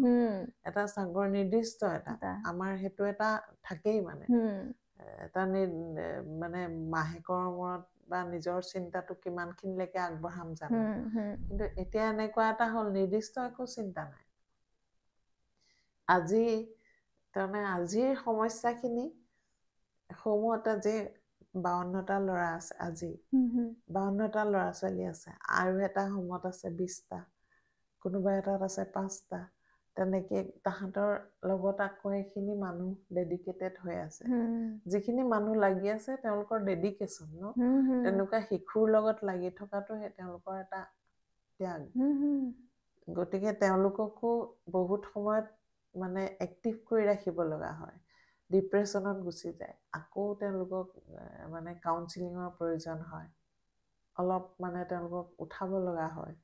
Speaker 1: এটা চাকৰি নিৰ্দিষ্ট এটা, আমাৰ সেইটো এটা থাকেই মানে। এটা মানে মাহেকৰ মূৰত বা নিজৰ চিন্তাটো কিমানখিনিলৈকে আগবঢ়াম জানো। কিন্তু এতিয়া এনেকুৱা এটা হ'ল, নিৰ্দিষ্ট একো চিন্তা নাই। আজিৰ সমস্যাখিনি সমূহতে যে 52টা ল'ৰা আছে আজি 52টা ল'ৰা ছোৱালী আছে আৰু এটা হোমত আছে 20টা কোনোবা এটাত আছে 5টা তেনেকে তাহাঁতৰ লগত আকৌ এইখিনি মানুহ ডেডিকেটেড হৈ আছে যিখিনি মানুহ লাগি আছে তেওঁলোকৰ ডেডিকেশ্যন ন তেনেকুৱা শিশুৰ লগত লাগি থকাটো তেওঁলোকৰ এটা ত্যাগ গতিকে তেওঁলোককো বহুত সময়ত মানে এক্টিভ কৰি ৰাখিব লগা হয় ডিপ্ৰেশ্যনত গুচি যায় আকৌ তেওঁলোকক মানে কাউন্সিলিঙৰ প্ৰয়োজন হয় অলপ মানে তেওঁলোকক উঠাব লগা হয়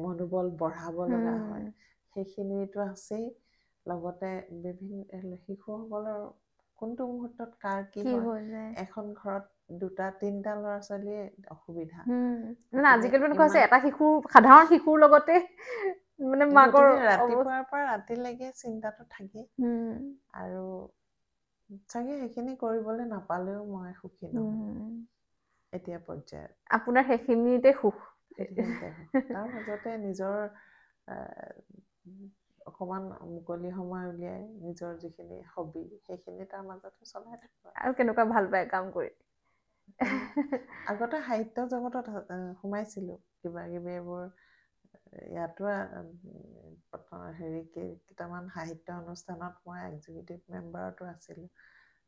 Speaker 1: মনোবল বঢ়াব লগা হয় সেইখিনিতো আছেই লগতে বিভিন্ন শিশুসকলৰ কোনটো মুহূৰ্তত কাৰ কি হয় এখন ঘৰত 2টা 3টা ল'ৰা ছোৱালীয়ে অসুবিধা
Speaker 2: মানে আজিকালি এনেকুৱা আছে এটা শিশু সাধাৰণ শিশুৰ লগতে মানে মাকৰ
Speaker 1: ৰাতিপুৱাৰ পৰা ৰাতিলৈকে চিন্তাটো থাকে আৰু চাগে সেইখিনি কৰিবলৈ নাপালেও মই সুখী নহওঁ এতিয়া পৰ্যায়ত
Speaker 2: আপোনাৰ সেইখিনিতে সুখ
Speaker 1: তাৰ মাজতে নিজৰ অকমান মুকলি সময় উলিয়াই নিজৰ যিখিনি হবি সেইখিনি তাৰ মাজতে চলাই থাকো
Speaker 2: আৰু কেনেকুৱা ভাল পায় কাম কৰি
Speaker 1: আগতে সাহিত্য জগতত সোমাইছিলো কিবা কিবি এইবোৰ ইয়াতো হেৰি কেইটামান সাহিত্য অনুষ্ঠানত মই এক্সিকিউটিভ মেম্বাৰতো আছিলো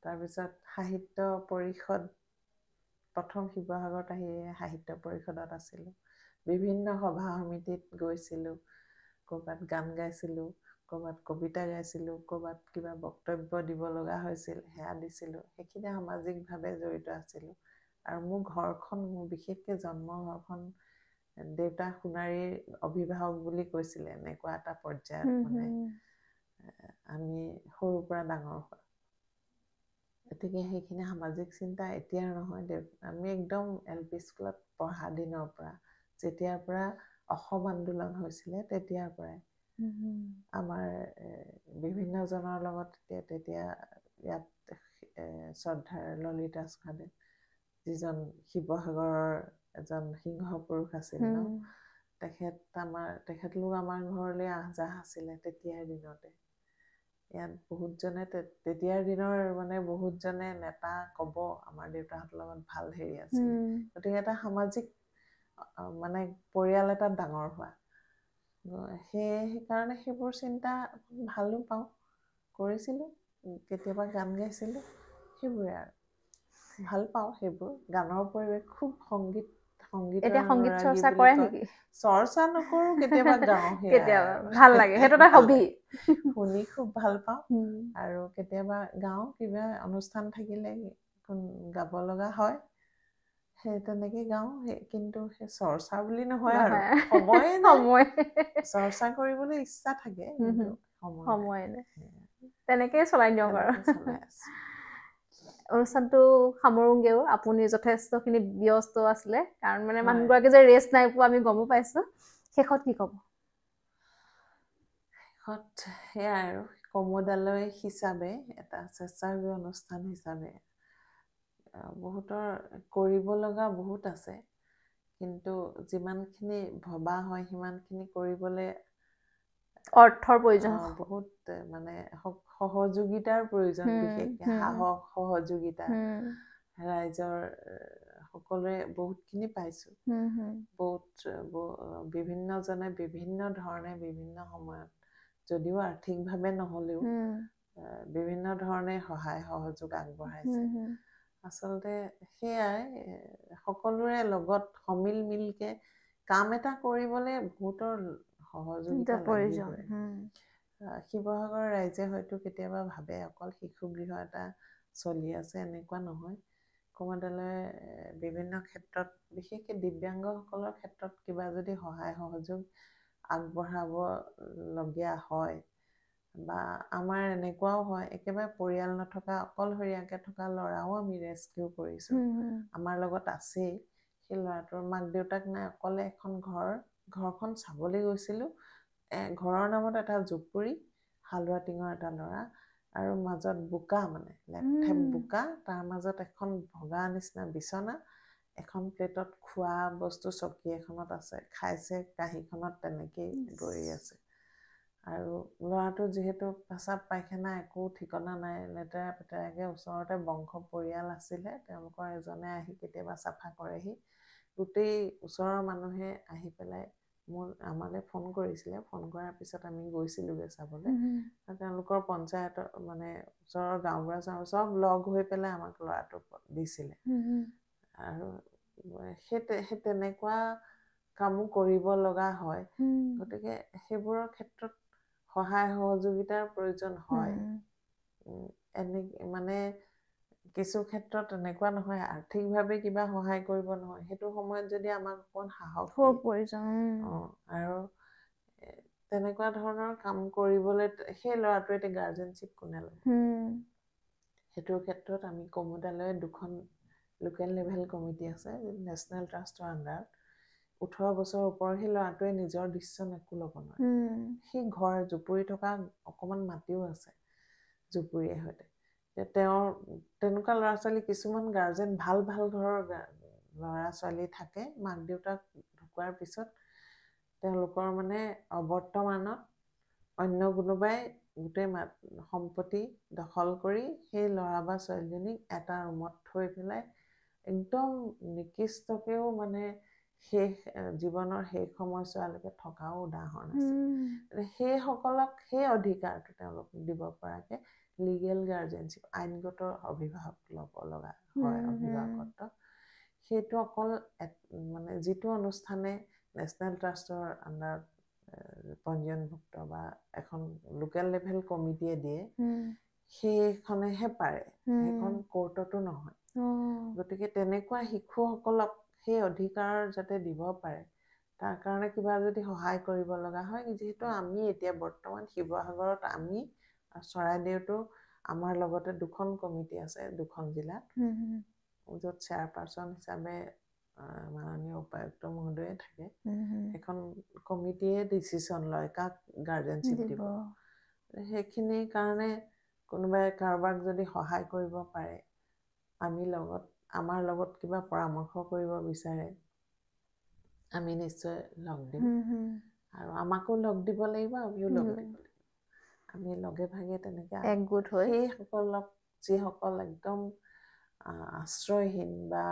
Speaker 1: তাৰপিছত সাহিত্য পৰিষদ প্ৰথম শিৱসাগৰত আহি সাহিত্য পৰিষদত আছিলো বিভিন্ন সভা সমিতিত গৈছিলো ক'ৰবাত গান গাইছিলো ক'ৰবাত কবিতা গাইছিলো ক'ৰবাত কিবা বক্তব্য দিব লগা হৈছিল সেয়া দিছিলো সেইখিনি সামাজিকভাৱে জড়িত আছিলো আৰু মোৰ ঘৰখন মোৰ বিশেষকৈ জন্ম ঘৰখন দেউতা সোণাৰীৰ অভিভাৱক বুলি কৈছিলে এনেকুৱা এটা পৰ্যায়ত মানে আমি সৰুৰ পৰা ডাঙৰ হোৱা গতিকে সেইখিনি সামাজিক চিন্তা এতিয়াৰ নহয় আমি একদম LP স্কুলত পঢ়া দিনৰ পৰা যেতিয়াৰ পৰা অসম আন্দোলন হৈছিলে তেতিয়াৰ পৰাই আমাৰ বিভিন্নজনৰ লগত তেতিয়া ইয়াত শ্ৰদ্ধাৰ ললিতা চুকাদেৱ যিজন শিৱসাগৰৰ এজন সিংহ পুৰুষ আছিল ন তেখেতলোক আমাৰ ঘৰলৈ আহ-যাহ আছিলে তেতিয়াৰ দিনতে ইয়াত বহুতজনে তেতিয়াৰ দিনৰ মানে বহুতজনে নেতা ক'ব আমাৰ দেউতাহঁতৰ লগত ভাল হেৰি আছিল গতিকে এটা সামাজিক মানে পৰিয়াল এটাত ডাঙৰ হোৱা সেইকাৰণে সেইবোৰ চিন্তা ভালো পাওঁ কৰিছিলো কেতিয়াবা গান গাইছিলো সেইবোৰে আৰু ভাল পাওঁ সেইবোৰ গানৰ পৰিৱেশ খুব সংগীতৰ
Speaker 2: চৰ্চা কৰে নেকি
Speaker 1: চৰ্চা নকৰো কেতিয়াবা গাওঁ
Speaker 2: কেতিয়াবা ভাল লাগে সেইটো এটা হবি
Speaker 1: শুনি খুব ভাল পাওঁ আৰু কেতিয়াবা গাওঁ কিবা অনুষ্ঠান থাকিলে গাব লগা হয় সেই তেনেকে গাওঁ কিন্তু সেই চৰ্চা বুলি নহয় আৰু সময় চৰ্চা কৰিবলৈ ইচ্ছা থাকে কিন্তু সময়
Speaker 2: তেনেকেই চলাই দিয়ক আৰু অনুষ্ঠানটো সামৰোগেও আপুনি যথেষ্টখিনি ব্যস্ত আছিলে কাৰণ মানে মানুহগৰাকী যে ৰেষ্ট নাই পোৱা আমি গমো পাইছো শেষত কি ক'ব
Speaker 1: শেষত সেয়া আৰু কমোদালয় হিচাপে এটা স্বেচ্ছাসেৱী অনুষ্ঠান হিচাপে বহুতৰ কৰিব লগা বহুত আছে কিন্তু যিমানখিনি ভবা হয় সিমানখিনি কৰিবলৈ
Speaker 2: অৰ্থৰ প্ৰয়োজন
Speaker 1: বহুত মানে সহযোগিতাৰ প্ৰয়োজন বিশেষকৈ সাহস সহযোগিতা ৰাইজৰ সকলোৱে বহুতখিনি পাইছো বহুত বিভিন্নজনে বিভিন্ন ধৰণে বিভিন্ন সময়ত যদিও আৰ্থিকভাৱে নহলেও বিভিন্ন ধৰণে সহায় সহযোগ আগবঢ়াইছে আচলতে সেয়াই সকলোৰে লগত সমিল মিলকে কাম এটা কৰিবলৈ বহুতৰ সহযোগিতা লাগিবই শিৱসাগৰৰ ৰাইজে হয়তো কেতিয়াবা ভাবে অকল শিশু গৃহ এটা চলি আছে এনেকুৱা নহয় কমোদালয়ে বিভিন্ন ক্ষেত্ৰত বিশেষকৈ দিব্যাংগসকলৰ ক্ষেত্ৰত কিবা যদি সহায় সহযোগ আগবঢ়াব লগীয়া হয় বা আমাৰ এনেকুৱাও হয় একেবাৰে পৰিয়াল নথকা অকলশৰীয়াকৈ থকা ল'ৰাও আমি ৰেস্কিউ কৰিছো আমাৰ লগত আছেই সেই ল'ৰাটোৰ মাক দেউতাক নাই অকলে এখন ঘৰখন চাবলৈ গৈছিলো ঘৰৰ নামত এটা জুপুৰি হালোৱা টিঙৰ এটা ল'ৰা আৰু মাজত বোকা মানে লেপথেপ বোকা তাৰ মাজত এখন ভগা নিচিনা বিচনা এখন প্লেটত খোৱা বস্তু চকী এখনত আছে খাইছে কাঁহীখনত তেনেকেই গৈ আছে আৰু ল'ৰাটো যিহেতু পেচাব পায়খানা একো ঠিকনা নাই, লেতেৰা পেতেৰাকৈ ওচৰতে বংশ পৰিয়াল আছিলে, তেওঁলোকৰ এজনে আহি কেতিয়াবা চাফা কৰেহি। গোটেই ওচৰৰ মানুহে আহি পেলাই আমালৈ ফোন কৰিছিলে। ফোন কৰাৰ পিছত আমি গৈছিলোগৈ চাবলৈ। আৰু তেওঁলোকৰ পঞ্চায়তৰ মানে ওচৰৰ গাঁওবুঢ়া চব লগ হৈ পেলাই আমাক ল'ৰাটো দিছিলে। আৰু সেই তেনেকুৱা কামো কৰিব লগা হয়। গতিকে সেইবোৰৰ ক্ষেত্ৰত সহায় সহযোগিতাৰ প্ৰয়োজন হয়। মানে কিছু ক্ষেত্ৰত এনেকুৱা নহয় আৰ্থিকভাৱে কিবা সহায় কৰিব নহয়, সেইটো সময়ত যদি আমাক অকণ সাহস দিয়ে, আৰু তেনেকুৱা ধৰণৰ কাম কৰিবলৈ সেই ল'ৰাটোৱে এতিয়া গাৰ্জেনশ্বিপ কোনে ল'ব? সেইটোৰ ক্ষেত্ৰত আমি কমুদালৈ 2খন লোকেল লেভেল কমিটি আছে, নেশ্যনেল ট্ৰাষ্টৰ আণ্ডাৰত। 18 বছৰ ওপৰৰ সেই ল'ৰাটোৱে নিজৰ ডিচিশ্যন একো ল'ব নোৱাৰে। সেই ঘৰ জুপুৰি থকা অকণমান মাটিও আছে জুপুৰিয়ে সৈতে। তেওঁৰ তেনেকুৱা ল'ৰা ছোৱালী কিছুমান গাৰ্জেন ভাল ঘৰৰ ল'ৰা ছোৱালী থাকে, মাক দেউতাক ঢুকোৱাৰ পিছত তেওঁলোকৰ মানে বৰ্তমানত অন্য কোনোবাই গোটেই সম্পত্তি দখল কৰি সেই ল'ৰা বা ছোৱালীজনীক এটা ৰুমত থৈ পেলাই একদম নিকৃষ্টকেও মানে জীৱনৰ শেষ সময়ছোৱালৈকে থকাও উদাহৰণ আছে। সেইসকলক সেই অধিকাৰটো তেওঁলোকক দিব পৰাকে লিগেল গাৰ্জেনশ্বিপ, আইনগত অভিভাৱক ল'ব লগা হয়। অভিভাৱকত্ব সেইটো অকল মানে যিটো অনুষ্ঠানে নেশ্যনেল ট্ৰাষ্টৰ আণ্ডাৰত পঞ্জীয়নভুক্ত বা এখন লোকেল লেভেল কমিটিয়ে দিয়ে, সেইখনেহে পাৰে, সেইখন কোৰ্টতো নহয়। গতিকে তেনেকুৱা শিশুসকলক সেই অধিকাৰ যাতে দিব পাৰে, তাৰ কাৰণে কিবা যদি সহায় কৰিব লগা হয়, যিহেতু আমি এতিয়া বৰ্তমান শিৱসাগৰত আমি চৰাইদেউতো আমাৰ লগতে 2খন কমিটি আছে 2খন জিলাত, য'ত চেয়াৰপাৰ্চন হিচাপে মাননীয় উপায়ুক্ত মহোদয়ে থাকে। সেইখন কমিটিয়ে ডিচিশ্যন লয় কাক গাৰ্জেনশ্বিপ দিব। সেইখিনিৰ কাৰণে কোনোবাই কাৰোবাক যদি সহায় কৰিব পাৰে, আমাৰ লগত কিবা পৰামৰ্শ কৰিব বিচাৰে, আমি নিশ্চয় লগ দিম। আৰু আমাকো লগ দিব লাগিব, আমিও লগ দিব লাগিব। আমি লগে ভাগে তেনেকৈ
Speaker 2: একগোট হৈ
Speaker 1: সেইসকলক যিসকল একদম আশ্ৰয়হীন বা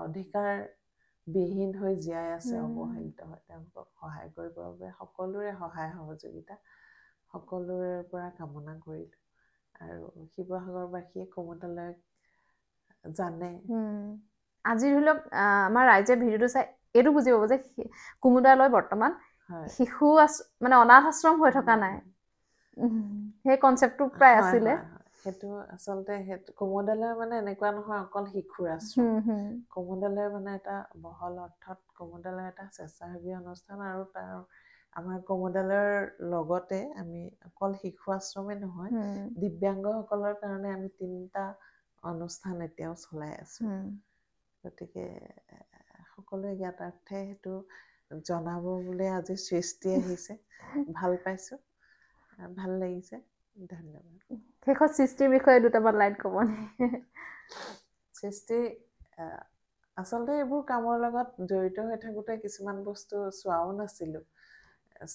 Speaker 1: অধিকাৰবিহীন হৈ জীয়াই আছে, অৱহেলিত হয়, তেওঁলোকক সহায় কৰিবৰ বাবে সকলোৰে সহায় সহযোগিতা সকলোৰে পৰা কামনা কৰিলোঁ। আৰু শিৱসাগৰবাসীয়ে কমুদালৈক জানে।
Speaker 2: আজি ধৰি লওক আমাৰ ৰাইজে ভিডিঅ'টো চাই এইটো বুজি পাব যে কুমুদালৈ বৰ্তমান শিশু মানে অনাথ আশ্ৰম হৈ থকা নাই। সেই কনচেপ্টটো প্ৰায় আছিলে।
Speaker 1: সেইটো আচলতে কমুদালৈ মানে এনেকুৱা নহয় অকল শিশুৰ আশ্ৰম। কমুদালৈ মানে এটা বহল অৰ্থত কমুদালৈ এটা স্বেচ্ছাসেৱী অনুষ্ঠান, আৰু আমাৰ কমুদালৈৰ লগতে আমি অকল শিশু আশ্ৰমেই নহয়, দিব্যাংগসকলৰ কাৰণে আমি 3টা অনুষ্ঠান এতিয়াও চলাই আছোঁ। গতিকে সকলোৱে জ্ঞাতাৰ্থে সেইটো জনাব বুলি আজি সৃষ্টি আহিছে। ভাল পাইছোঁ, ভাল লাগিছে। ধন্যবাদ।
Speaker 2: শেষত সৃষ্টিৰ বিষয়ে 2টামান লাইন ক'ব নে?
Speaker 1: সৃষ্টি আচলতে এইবোৰ কামৰ লগত জড়িত হৈ থাকোঁতে কিছুমান বস্তু চোৱাও নাছিলোঁ।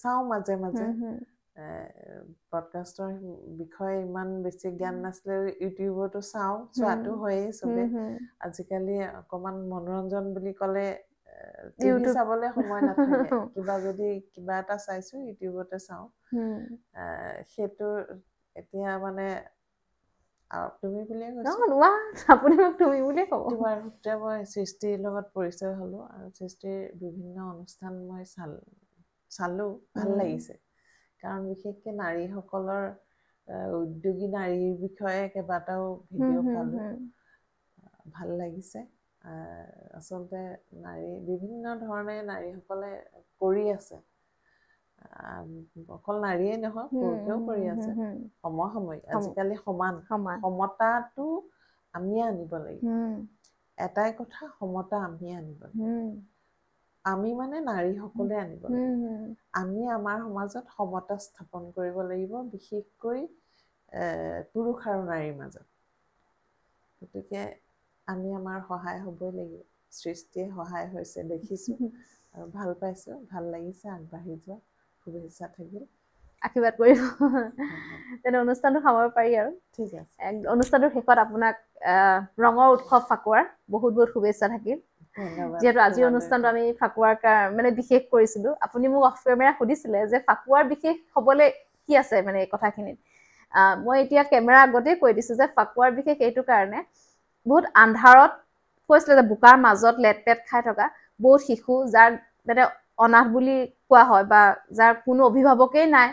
Speaker 1: চাওঁ মাজে মাজে। পডকাষ্টৰ বিষয়ে ইমান বেছি জ্ঞান নাছিলে, ইউটিউবতো চাওঁ, চোৱাটো হয়েই চবে। আজিকালি অকণমান মনোৰঞ্জন বুলি ক'লে টিভি চাবলৈ সময় নাথাকে। কিবা এটা চাইছোঁ ইউটিউবতে চাওঁ। সেইটো এতিয়া মানে তুমি বুলিয়ে কৈছোঁ।
Speaker 2: আপুনি মোক তুমি বুলিয়ে ক'ব।
Speaker 1: তোমাৰ সূত্ৰে মই সৃষ্টিৰ লগত পৰিচয় হ'লোঁ, আৰু সৃষ্টিৰ বিভিন্ন অনুষ্ঠান মই চালোঁ, ভাল লাগিছে। কাৰণ বিশেষকৈ নাৰীসকলৰ উদ্যোগী নাৰীৰ বিষয়ে কেইবাটাও ভিডিঅ' পালোঁ, ভাল লাগিছে। আচলতে বিভিন্ন ধৰণে নাৰীসকলে কৰি আছে। অকল নাৰীয়েই নহয়, পুৰুষেও কৰি আছে সমসাময়িক। আজিকালি সমতাটো আমিয়ে আনিব লাগিব। এটাই কথা, সমতা আমিয়ে আনিব লাগিব। আমি মানে নাৰীসকলে আনিব লাগিব। আমি আমাৰ সমাজত সমতা স্থাপন কৰিব লাগিব, বিশেষকৈ পুৰুষ আৰু নাৰীৰ মাজত। গতিকে আমি আমাৰ সহায় হ'বই লাগিব। সৃষ্টিয়ে সহায় হৈছে দেখিছোঁ, আৰু ভাল পাইছোঁ, ভাল লাগিছে আগবাঢ়ি যোৱা। শুভেচ্ছা থাকিল।
Speaker 2: আশীৰ্বাদ কৰিব। তেনে অনুষ্ঠানটো সামৰিব পাৰি আৰু।
Speaker 1: ঠিক আছে।
Speaker 2: অনুষ্ঠানটোৰ শেষত আপোনাক ৰঙৰ উৎসৱ ফাকুৱাৰ বহুত বহুত শুভেচ্ছা থাকিল।
Speaker 1: ধন্যবাদ।
Speaker 2: যিহেতু আজিৰ অনুষ্ঠানটো আমি ফাকুৱাৰ মানে বিশেষ কৰিছিলোঁ, আপুনি মোক অফ কেমেৰা সুধিছিলে যে ফাকুৱাৰ বিশেষ হ'বলৈ কি আছে মানে এই কথাখিনিত। মই এতিয়া কেমেৰা আগতেই কৈ দিছোঁ যে ফাকুৱাৰ বিশেষ এইটো কাৰণে, বহুত আন্ধাৰত কৈছিলে যে বোকাৰ মাজত লেট পেট খাই থকা বহুত শিশু, যাৰ মানে অনাথ বুলি কোৱা হয় বা যাৰ কোনো অভিভাৱকেই নাই,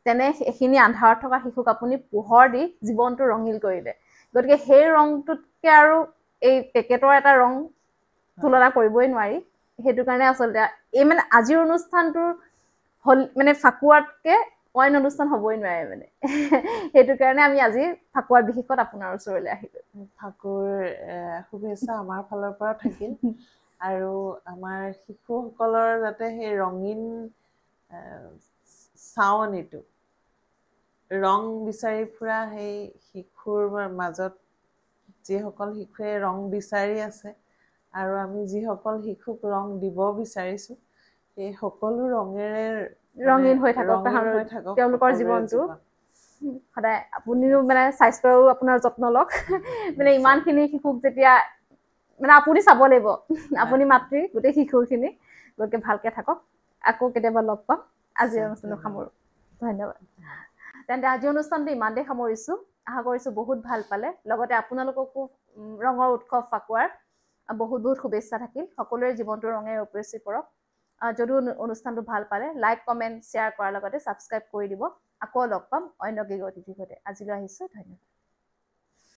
Speaker 2: তেনে এইখিনি আন্ধাৰত থকা শিশুক আপুনি পোহৰ দি জীৱনটো ৰঙীল কৰিলে। গতিকে সেই ৰংটোতকৈ আৰু এই পেকেটৰ এটা ৰং তুলনা কৰিবই নোৱাৰি। সেইটো কাৰণে আচলতে এই মানে আজিৰ অনুষ্ঠানটোৰ মানে ফাকুৱাতকৈ অইন অনুষ্ঠান হ'বই নোৱাৰে মানে। সেইটো কাৰণে আমি আজি ফাকুৱাৰ বিশেষত আপোনাৰ ওচৰলৈ আহিলোঁ।
Speaker 1: ফাকুৰ শুভেচ্ছা আমাৰ ফালৰ পৰা থাকিল। আৰু আমাৰ শিশুসকলৰ যাতে সেই ৰঙীন চাৱনিটো, ৰং বিচাৰি ফুৰা সেই শিশুৰ মাজত যিসকল শিশুৱে ৰং বিচাৰি আছে আৰু আমি যিসকল শিশুক ৰং দিব বিচাৰিছোঁ, সেই সকলো ৰঙেৰে
Speaker 2: ৰঙীন হৈ থাকক তেওঁলোকৰ জীৱনটো। সদায় আপুনিও মানে স্বাস্থ্যৰো আপোনাৰ যত্ন লওক। মানে ইমানখিনি শিশুক যেতিয়া মানে আপুনি চাব লাগিব, আপুনি মাতৃ গোটেই শিশুখিনি, গতিকে ভালকৈ থাকক। আকৌ কেতিয়াবা লগ পাম। আজিৰ অনুষ্ঠানটো সামৰোঁ। ধন্যবাদ। তেন্তে আজিৰ অনুষ্ঠানটো ইমানতে সামৰিছোঁ। আশা কৰিছোঁ বহুত ভাল পালে। লগতে আপোনালোককো ৰঙৰ উৎসৱ ফাকুৱাৰ বহুত বহুত শুভেচ্ছা থাকিল। সকলোৰে জীৱনটো ৰঙেৰে উপচি পৰক। যদিও অনুষ্ঠানটো ভাল পালে লাইক কমেণ্ট শ্বেয়াৰ কৰাৰ লগতে ছাবস্ক্ৰাইব কৰি দিব। আকৌ লগ পাম অন্য কেইগৰাকী অতিথিৰ সৈতে। আজিলৈ আহিছোঁ। ধন্যবাদ।